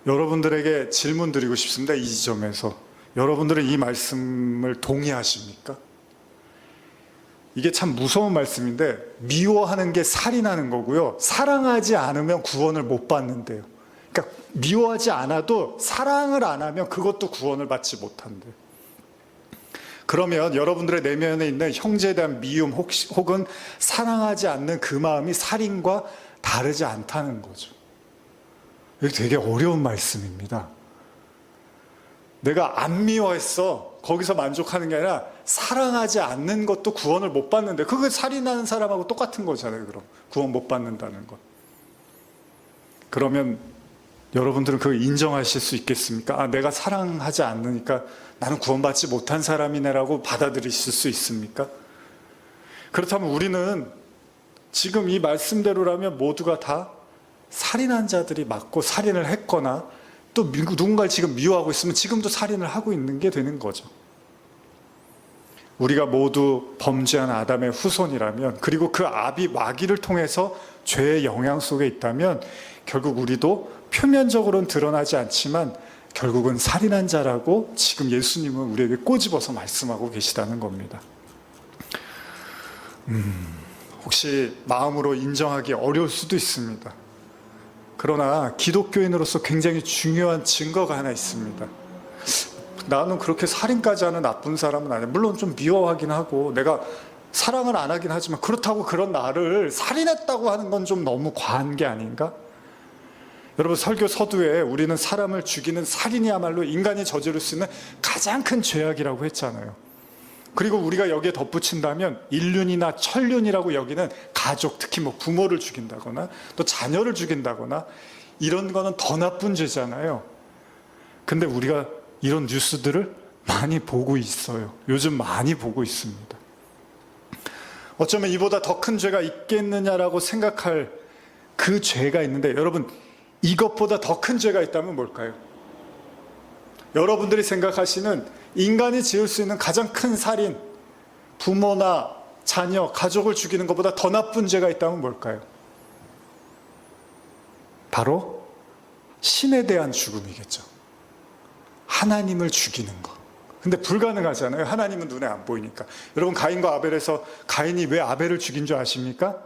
여러분들에게 질문 드리고 싶습니다. 이 지점에서 여러분들은 이 말씀을 동의하십니까? 이게 참 무서운 말씀인데, 미워하는 게 살인하는 거고요, 사랑하지 않으면 구원을 못 받는데요. 그러니까 미워하지 않아도 사랑을 안 하면 그것도 구원을 받지 못한대요. 그러면 여러분들의 내면에 있는 형제에 대한 미움 혹은 사랑하지 않는 그 마음이 살인과 다르지 않다는 거죠. 이게 되게 어려운 말씀입니다. 내가 안 미워했어, 거기서 만족하는 게 아니라 사랑하지 않는 것도 구원을 못 받는데, 그게 살인하는 사람하고 똑같은 거잖아요. 그럼 구원 못 받는다는 것. 그러면 여러분들은 그걸 인정하실 수 있겠습니까? 아, 내가 사랑하지 않으니까 나는 구원받지 못한 사람이네라고 받아들이실 수 있습니까? 그렇다면 우리는 지금 이 말씀대로라면 모두가 다 살인한 자들이 맞고 살인을 했거나 또 누군가를 지금 미워하고 있으면 지금도 살인을 하고 있는 게 되는 거죠. 우리가 모두 범죄한 아담의 후손이라면, 그리고 그 아비 마귀를 통해서 죄의 영향 속에 있다면 결국 우리도 표면적으로는 드러나지 않지만 결국은 살인한 자라고 지금 예수님은 우리에게 꼬집어서 말씀하고 계시다는 겁니다. 혹시 마음으로 인정하기 어려울 수도 있습니다. 그러나 기독교인으로서 굉장히 중요한 증거가 하나 있습니다. 나는 그렇게 살인까지 하는 나쁜 사람은 아니야. 물론 좀 미워하긴 하고 내가 사랑을 안 하긴 하지만 그렇다고 그런 나를 살인했다고 하는 건 좀 너무 과한 게 아닌가? 여러분, 설교 서두에 우리는 사람을 죽이는 살인이야말로 인간이 저지를 수 있는 가장 큰 죄악이라고 했잖아요. 그리고 우리가 여기에 덧붙인다면 인륜이나 천륜이라고 여기는 가족, 특히 뭐 부모를 죽인다거나 또 자녀를 죽인다거나 이런 거는 더 나쁜 죄잖아요. 근데 우리가 이런 뉴스들을 많이 보고 있어요. 요즘 많이 보고 있습니다. 어쩌면 이보다 더 큰 죄가 있겠느냐라고 생각할 그 죄가 있는데, 여러분, 이것보다 더 큰 죄가 있다면 뭘까요? 여러분들이 생각하시는 인간이 지을 수 있는 가장 큰 살인, 부모나 자녀, 가족을 죽이는 것보다 더 나쁜 죄가 있다면 뭘까요? 바로 신에 대한 죽음이겠죠. 하나님을 죽이는 것. 근데 불가능하잖아요. 하나님은 눈에 안 보이니까. 여러분, 가인과 아벨에서 가인이 왜 아벨을 죽인 줄 아십니까?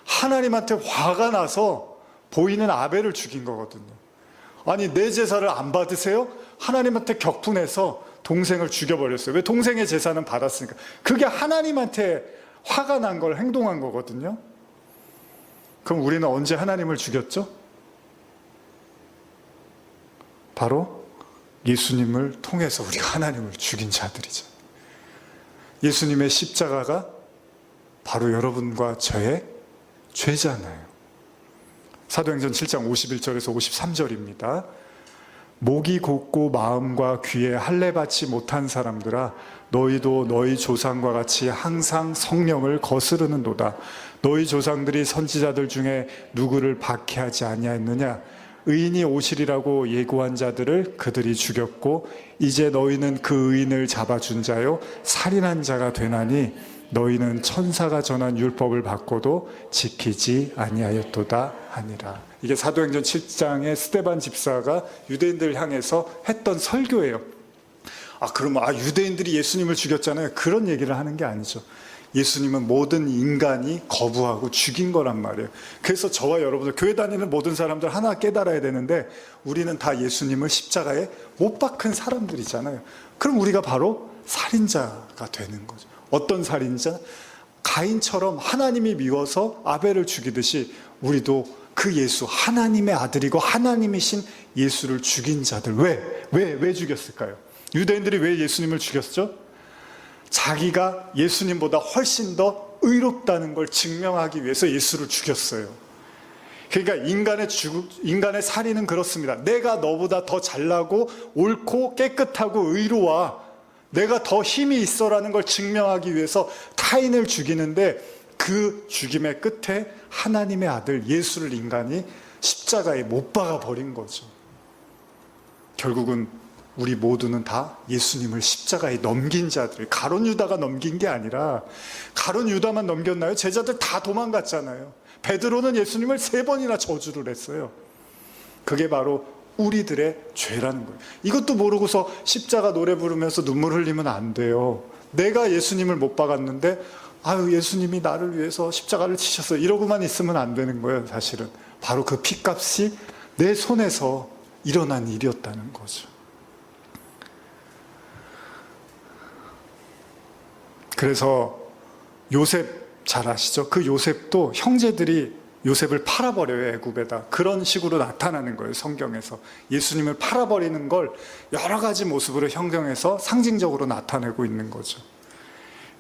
하나님한테 화가 나서 보이는 아벨을 죽인 거거든요. 아니, 내 제사를 안 받으세요? 하나님한테 격분해서 동생을 죽여버렸어요. 왜? 동생의 제사는 받았으니까. 그게 하나님한테 화가 난 걸 행동한 거거든요. 그럼 우리는 언제 하나님을 죽였죠? 바로 예수님을 통해서 우리가 하나님을 죽인 자들이죠. 예수님의 십자가가 바로 여러분과 저의 죄잖아요. 사도행전 7장 51절에서 53절입니다. 목이 곧고 마음과 귀에 할례 받지 못한 사람들아, 너희도 너희 조상과 같이 항상 성령을 거스르는도다. 너희 조상들이 선지자들 중에 누구를 박해하지 아니하였느냐? 의인이 오시리라고 예고한 자들을 그들이 죽였고, 이제 너희는 그 의인을 잡아준 자요 살인한 자가 되나니 너희는 천사가 전한 율법을 받고도 지키지 아니하였도다 하니라. 이게 사도행전 7장의 스데반 집사가 유대인들 향해서 했던 설교예요. 그러면 유대인들이 예수님을 죽였잖아요. 그런 얘기를 하는 게 아니죠. 예수님은 모든 인간이 거부하고 죽인 거란 말이에요. 그래서 저와 여러분들, 교회 다니는 모든 사람들 하나 깨달아야 되는데, 우리는 다 예수님을 십자가에 못 박은 사람들이잖아요. 그럼 우리가 바로 살인자가 되는 거죠. 어떤 살인자? 가인처럼 하나님이 미워서 아벨을 죽이듯이 우리도 그 예수, 하나님의 아들이고 하나님이신 예수를 죽인 자들. 왜 죽였을까요? 유대인들이 왜 예수님을 죽였죠? 자기가 예수님보다 훨씬 더 의롭다는 걸 증명하기 위해서 예수를 죽였어요. 그러니까 인간의 살인은 그렇습니다. 내가 너보다 더 잘나고 옳고 깨끗하고 의로워, 내가 더 힘이 있어라는 걸 증명하기 위해서 타인을 죽이는데, 그 죽임의 끝에 하나님의 아들 예수를 인간이 십자가에 못 박아 버린 거죠. 결국은 우리 모두는 다 예수님을 십자가에 넘긴 자들, 가룟 유다가 넘긴 게 아니라, 가룟 유다만 넘겼나요? 제자들 다 도망갔잖아요. 베드로는 예수님을 3번이나 저주를 했어요. 그게 바로 우리들의 죄라는 거예요. 이것도 모르고서 십자가 노래 부르면서 눈물 흘리면 안 돼요. 내가 예수님을 못 박았는데 예수님이 나를 위해서 십자가를 치셨어, 이러고만 있으면 안 되는 거예요. 사실은 바로 그 핏값이 내 손에서 일어난 일이었다는 거죠. 그래서 요셉 잘 아시죠? 그 요셉도 형제들이 요셉을 팔아버려요, 애굽에다. 그런 식으로 나타나는 거예요, 성경에서. 예수님을 팔아버리는 걸 여러 가지 모습으로 형경해서 상징적으로 나타내고 있는 거죠.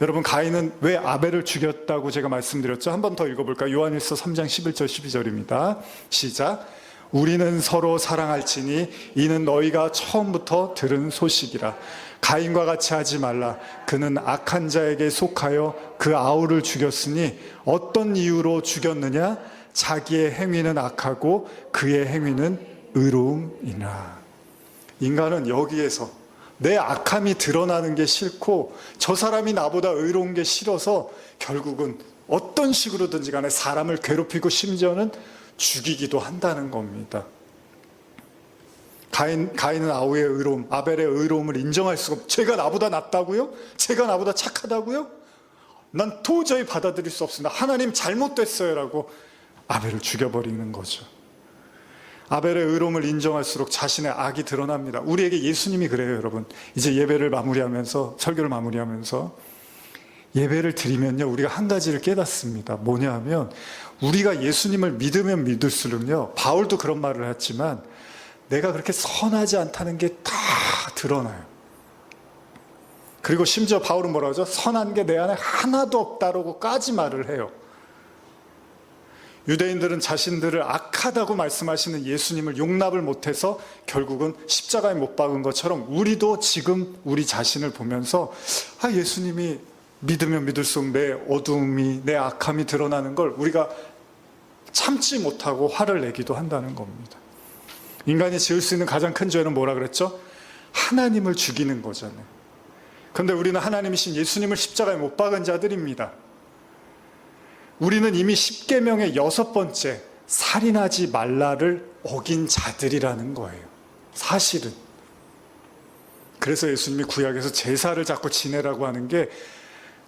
여러분, 가인은 왜 아벨을 죽였다고 제가 말씀드렸죠? 한 번 더 읽어볼까요? 요한일서 3장 11절 12절입니다. 시작. 우리는 서로 사랑할지니 이는 너희가 처음부터 들은 소식이라. 가인과 같이 하지 말라. 그는 악한 자에게 속하여 그 아우를 죽였으니 어떤 이유로 죽였느냐? 자기의 행위는 악하고 그의 행위는 의로움이나. 인간은 여기에서 내 악함이 드러나는 게 싫고 저 사람이 나보다 의로운 게 싫어서 결국은 어떤 식으로든지 간에 사람을 괴롭히고 심지어는 죽이기도 한다는 겁니다. 가인은 아우의 의로움, 아벨의 의로움을 인정할 수가 없어요. 제가 나보다 낫다고요? 제가 나보다 착하다고요? 난 도저히 받아들일 수 없습니다. 하나님 잘못됐어요 라고 아벨을 죽여버리는 거죠. 아벨의 의로움을 인정할수록 자신의 악이 드러납니다. 우리에게 예수님이 그래요, 여러분. 이제 예배를 마무리하면서, 설교를 마무리하면서 예배를 드리면요, 우리가 한 가지를 깨닫습니다. 뭐냐 하면 우리가 예수님을 믿으면 믿을수록요, 바울도 그런 말을 했지만 내가 그렇게 선하지 않다는 게 다 드러나요. 그리고 심지어 바울은 뭐라고 하죠? 선한 게 내 안에 하나도 없다라고까지 말을 해요. 유대인들은 자신들을 악하다고 말씀하시는 예수님을 용납을 못해서 결국은 십자가에 못 박은 것처럼 우리도 지금 우리 자신을 보면서 예수님이 믿으면 믿을수록 내 어두움이, 내 악함이 드러나는 걸 우리가 참지 못하고 화를 내기도 한다는 겁니다. 인간이 지을 수 있는 가장 큰 죄는 뭐라 그랬죠? 하나님을 죽이는 거잖아요. 그런데 우리는 하나님이신 예수님을 십자가에 못 박은 자들입니다. 우리는 이미 십계명의 6번째 살인하지 말라를 어긴 자들이라는 거예요. 사실은. 그래서 예수님이 구약에서 제사를 자꾸 지내라고 하는 게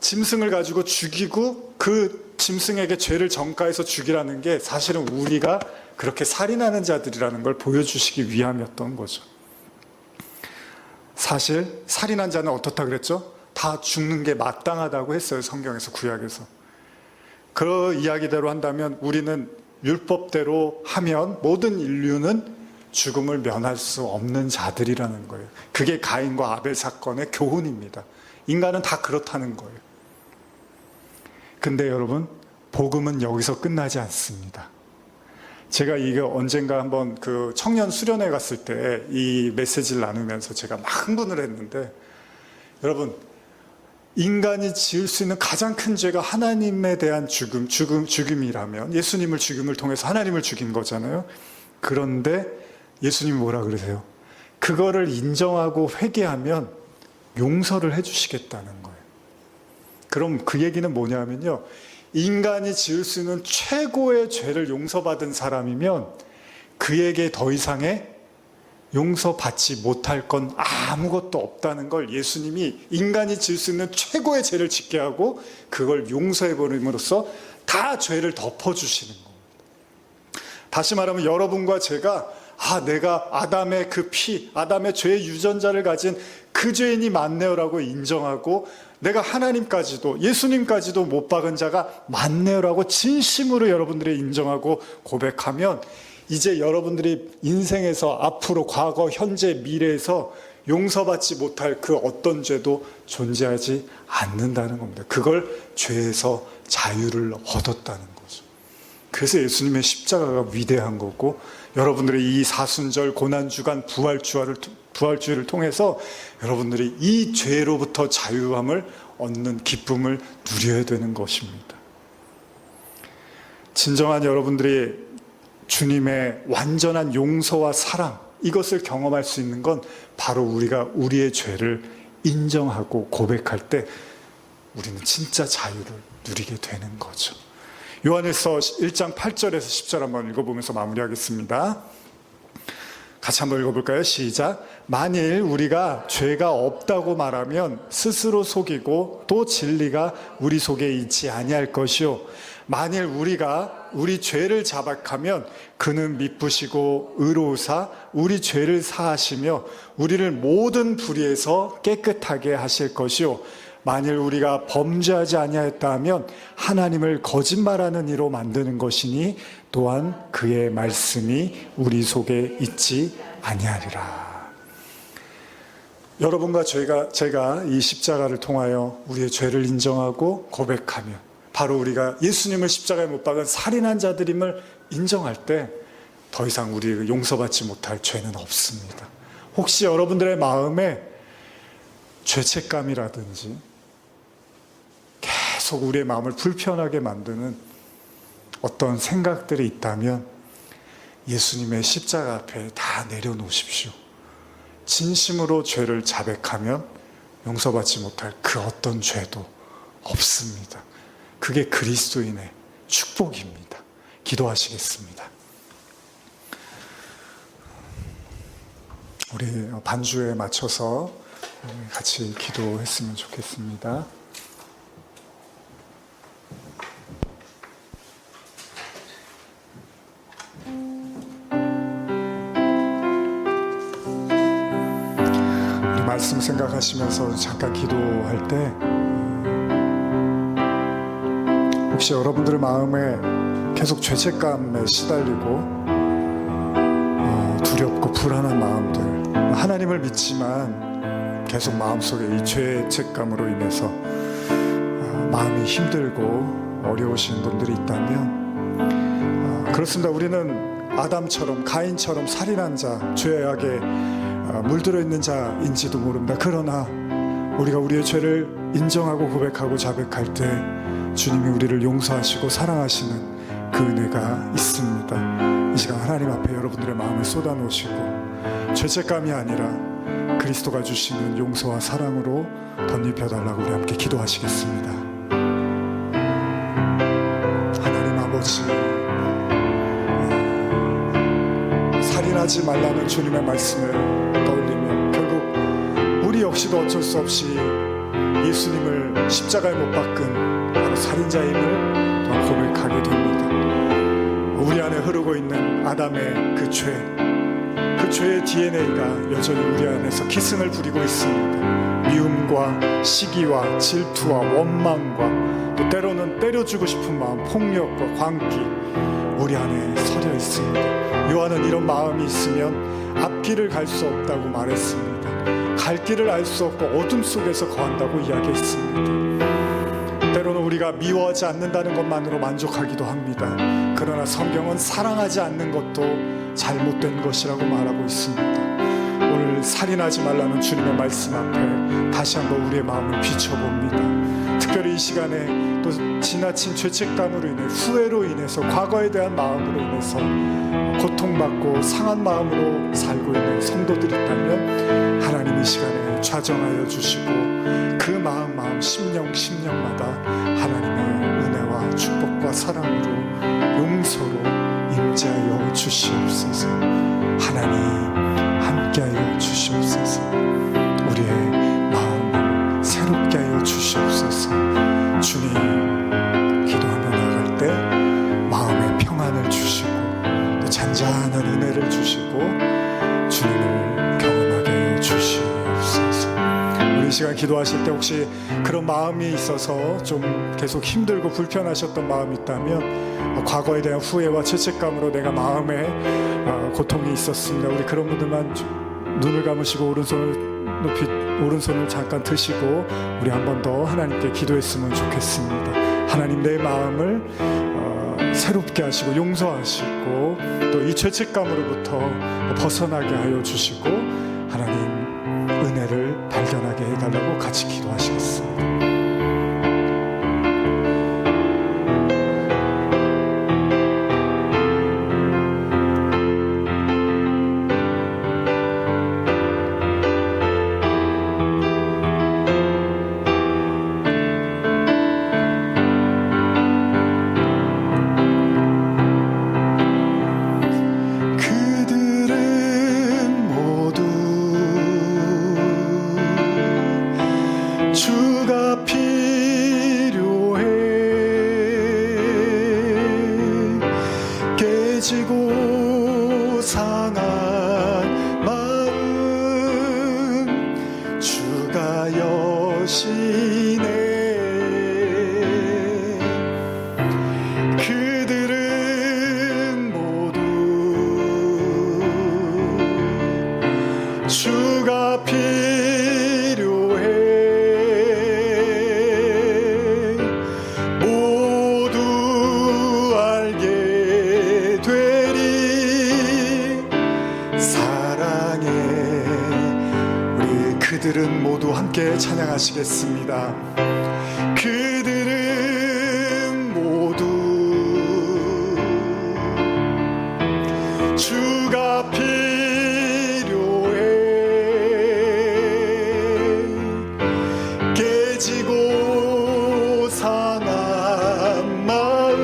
짐승을 가지고 죽이고 그 짐승에게 죄를 전가해서 죽이라는 게 사실은 우리가 그렇게 살인하는 자들이라는 걸 보여주시기 위함이었던 거죠. 사실 살인한 자는 어떻다 그랬죠? 다 죽는 게 마땅하다고 했어요, 성경에서, 구약에서. 그 이야기대로 한다면 우리는 율법대로 하면 모든 인류는 죽음을 면할 수 없는 자들이라는 거예요. 그게 가인과 아벨 사건의 교훈입니다. 인간은 다 그렇다는 거예요. 근데 여러분, 복음은 여기서 끝나지 않습니다. 제가 이게 언젠가 한번 그 청년 수련회 갔을 때 이 메시지를 나누면서 제가 막 흥분을 했는데, 여러분, 인간이 지을 수 있는 가장 큰 죄가 하나님에 대한 죽음이라면 예수님을 죽임을 통해서 하나님을 죽인 거잖아요. 그런데 예수님이 뭐라 그러세요? 그거를 인정하고 회개하면 용서를 해주시겠다는 거예요. 그럼 그 얘기는 뭐냐면요, 인간이 지을 수 있는 최고의 죄를 용서받은 사람이면 그에게 더 이상의 용서받지 못할 건 아무것도 없다는 걸 예수님이 인간이 지을 수 있는 최고의 죄를 짓게 하고 그걸 용서해버림으로써 다 죄를 덮어주시는 겁니다. 다시 말하면 여러분과 제가 내가 아담의 그 피, 아담의 죄의 유전자를 가진 그 죄인이 맞네요라고 인정하고 내가 하나님까지도 예수님까지도 못 박은 자가 맞네요라고 진심으로 여러분들이 인정하고 고백하면 이제 여러분들이 인생에서 앞으로 과거, 현재, 미래에서 용서받지 못할 그 어떤 죄도 존재하지 않는다는 겁니다. 그걸 죄에서 자유를 얻었다는 거죠. 그래서 예수님의 십자가가 위대한 거고, 여러분들의 이 사순절, 고난주간, 부활주의를 통해서 여러분들이 이 죄로부터 자유함을 얻는 기쁨을 누려야 되는 것입니다. 진정한 여러분들이 주님의 완전한 용서와 사랑, 이것을 경험할 수 있는 건 바로 우리가 우리의 죄를 인정하고 고백할 때 우리는 진짜 자유를 누리게 되는 거죠. 요한일서 1장 8절에서 10절 한번 읽어보면서 마무리하겠습니다. 같이 한번 읽어볼까요? 시작. 만일 우리가 죄가 없다고 말하면 스스로 속이고 또 진리가 우리 속에 있지 아니할 것이요, 만일 우리가 우리 죄를 자백하면 그는 미쁘시고 의로우사 우리 죄를 사하시며 우리를 모든 불의에서 깨끗하게 하실 것이요, 만일 우리가 범죄하지 아니하였다 하면 하나님을 거짓말하는 이로 만드는 것이니 또한 그의 말씀이 우리 속에 있지 아니하리라. 여러분과 제가 이 십자가를 통하여 우리의 죄를 인정하고 고백하면 바로 우리가 예수님을 십자가에 못 박은 살인한 자들임을 인정할 때 더 이상 우리 용서받지 못할 죄는 없습니다. 혹시 여러분들의 마음에 죄책감이라든지 계속 우리의 마음을 불편하게 만드는 어떤 생각들이 있다면 예수님의 십자가 앞에 다 내려놓으십시오. 진심으로 죄를 자백하면 용서받지 못할 그 어떤 죄도 없습니다. 그게 그리스도인의 축복입니다. 기도하시겠습니다. 우리 반주에 맞춰서 같이 기도했으면 좋겠습니다. 말씀 생각하시면서 잠깐 기도할 때 혹시 여러분들의 마음에 계속 죄책감에 시달리고 두렵고 불안한 마음들, 하나님을 믿지만 계속 마음속에 이 죄책감으로 인해서 마음이 힘들고 어려우신 분들이 있다면 그렇습니다. 우리는 아담처럼 가인처럼 살인한 자, 죄악에 물들어 있는 자인지도 모릅니다. 그러나 우리가 우리의 죄를 인정하고 고백하고 자백할 때 주님이 우리를 용서하시고 사랑하시는 그 은혜가 있습니다. 이 시간 하나님 앞에 여러분들의 마음을 쏟아놓으시고 죄책감이 아니라 그리스도가 주시는 용서와 사랑으로 덧입혀달라고 우리 함께 기도하시겠습니다. 하나님 아버지, 살인하지 말라는 주님의 말씀을 떠올리며 결국 우리 역시도 어쩔 수 없이 예수님을 십자가에 못 박은 바로 살인자임을 고백하게 됩니다. 우리 안에 흐르고 있는 아담의 그 죄의 DNA가 여전히 우리 안에서 기승을 부리고 있습니다. 미움과 시기와 질투와 원망과 또 때로는 때려주고 싶은 마음, 폭력과 광기 우리 안에 서려 있습니다. 요한은 이런 마음이 있으면 앞길을 갈 수 없다고 말했습니다. 갈 길을 알 수 없고 어둠 속에서 거한다고 이야기했습니다. 때로는 우리가 미워하지 않는다는 것만으로 만족하기도 합니다. 그러나 성경은 사랑하지 않는 것도 잘못된 것이라고 말하고 있습니다. 오늘 살인하지 말라는 주님의 말씀 앞에 다시 한번 우리의 마음을 비춰봅니다. 특별히 이 시간에 또 지나친 죄책감으로 인해 후회로 인해서 과거에 대한 마음으로 인해서 고통받고 상한 마음으로 살고 있는 성도들이 있다면 하나님 이 시간에 좌정하여 주시고 그 마음 심령마다 하나님의 은혜와 축복과 사랑으로 용서로 임재하여 주시옵소서. 하나님 함께하여 주시옵소서. 우리의 마음을 새롭게 하여 주시옵소서. 주님, 기도하며 나갈 때 마음의 평안을 주시고 또 잔잔한 은혜를 주시고 주님을 경험하게 하여 주시옵소서. 우리 이 시간 기도하실 때 혹시 그런 마음이 있어서 좀 계속 힘들고 불편하셨던 마음이 있다면 과거에 대한 후회와 죄책감으로 내가 마음에 고통이 있었습니다. 우리 그런 분들만 눈을 감으시고 오른손을 잠깐 드시고 우리 한 번 더 하나님께 기도했으면 좋겠습니다. 하나님, 내 마음을 새롭게 하시고 용서하시고 또 이 죄책감으로부터 벗어나게 하여 주시고 하나님 은혜를 발견하게 해달라고 같이 기도하시겠습니다. 주가 필요해. 깨지고 상한 마음 주가 여시네. 그들은 모두 주가 그들은 모두 함께 찬양하시겠습니다. 그들은 모두 주가 필요해. 깨지고 상한 마음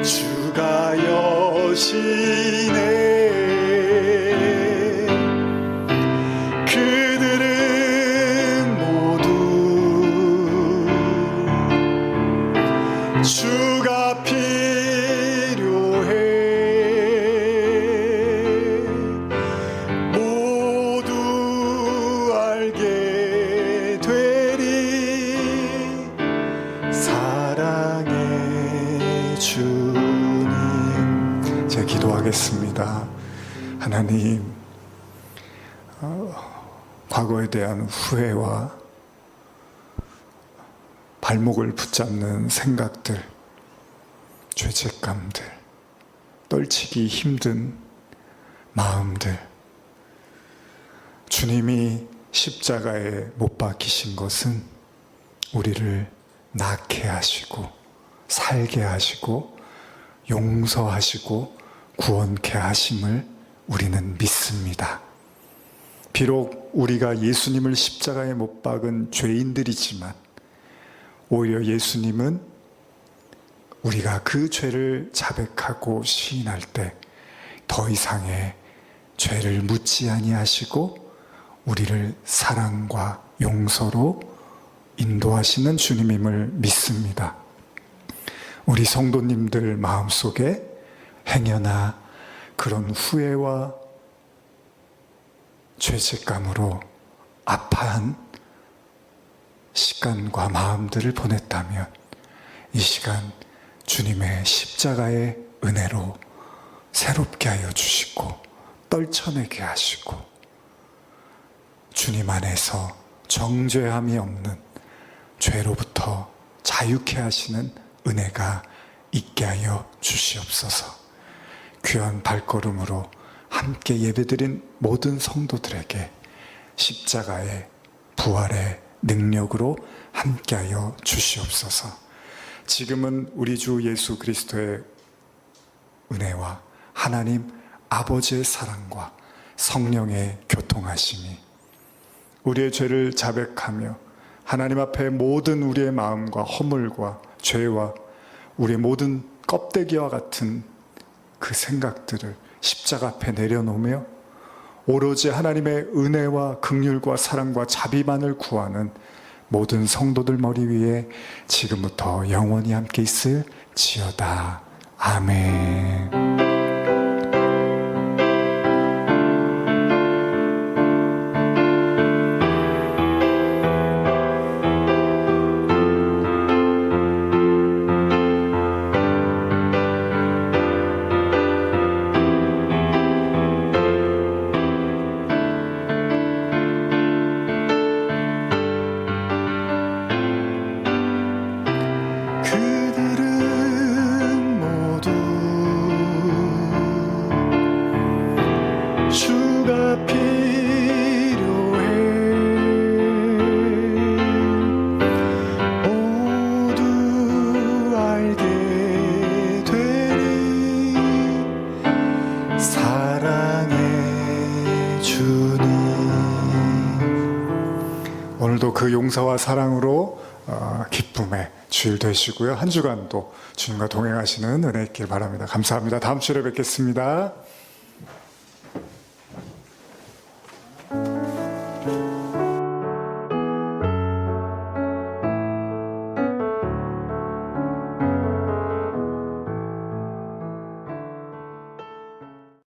주가 여시네. 주가 필요해. 모두 기도하겠습니다. 하나님, 과거에 대한 후회와 발목을 붙잡는 생각들, 죄책감들, 떨치기 힘든 마음들, 주님이 십자가에 못 박히신 것은 우리를 낫게 하시고 살게 하시고 용서하시고 구원케 하심을 우리는 믿습니다. 비록 우리가 예수님을 십자가에 못 박은 죄인들이지만 오히려 예수님은 우리가 그 죄를 자백하고 시인할 때 더 이상의 죄를 묻지 아니하시고 우리를 사랑과 용서로 인도하시는 주님임을 믿습니다. 우리 성도님들 마음속에 행여나 그런 후회와 죄책감으로 아파한 시간과 마음들을 보냈다면 이 시간 주님의 십자가의 은혜로 새롭게 하여 주시고 떨쳐내게 하시고 주님 안에서 정죄함이 없는 죄로부터 자유케 하시는 은혜가 있게 하여 주시옵소서. 귀한 발걸음으로 함께 예배드린 모든 성도들에게 십자가의 부활의 능력으로 함께하여 주시옵소서. 지금은 우리 주 예수 그리스도의 은혜와 하나님 아버지의 사랑과 성령의 교통하심이 우리의 죄를 자백하며 하나님 앞에 모든 우리의 마음과 허물과 죄와 우리의 모든 껍데기와 같은 그 생각들을 십자가 앞에 내려놓으며 오로지 하나님의 은혜와 긍휼과 사랑과 자비만을 구하는 모든 성도들 머리 위에 지금부터 영원히 함께 있을지어다. 아멘. 오늘도 그 용서와 사랑으로 기쁨의 주일 되시고요. 한 주간도 주님과 동행하시는 은혜 있길 바랍니다. 감사합니다. 다음 주에 뵙겠습니다.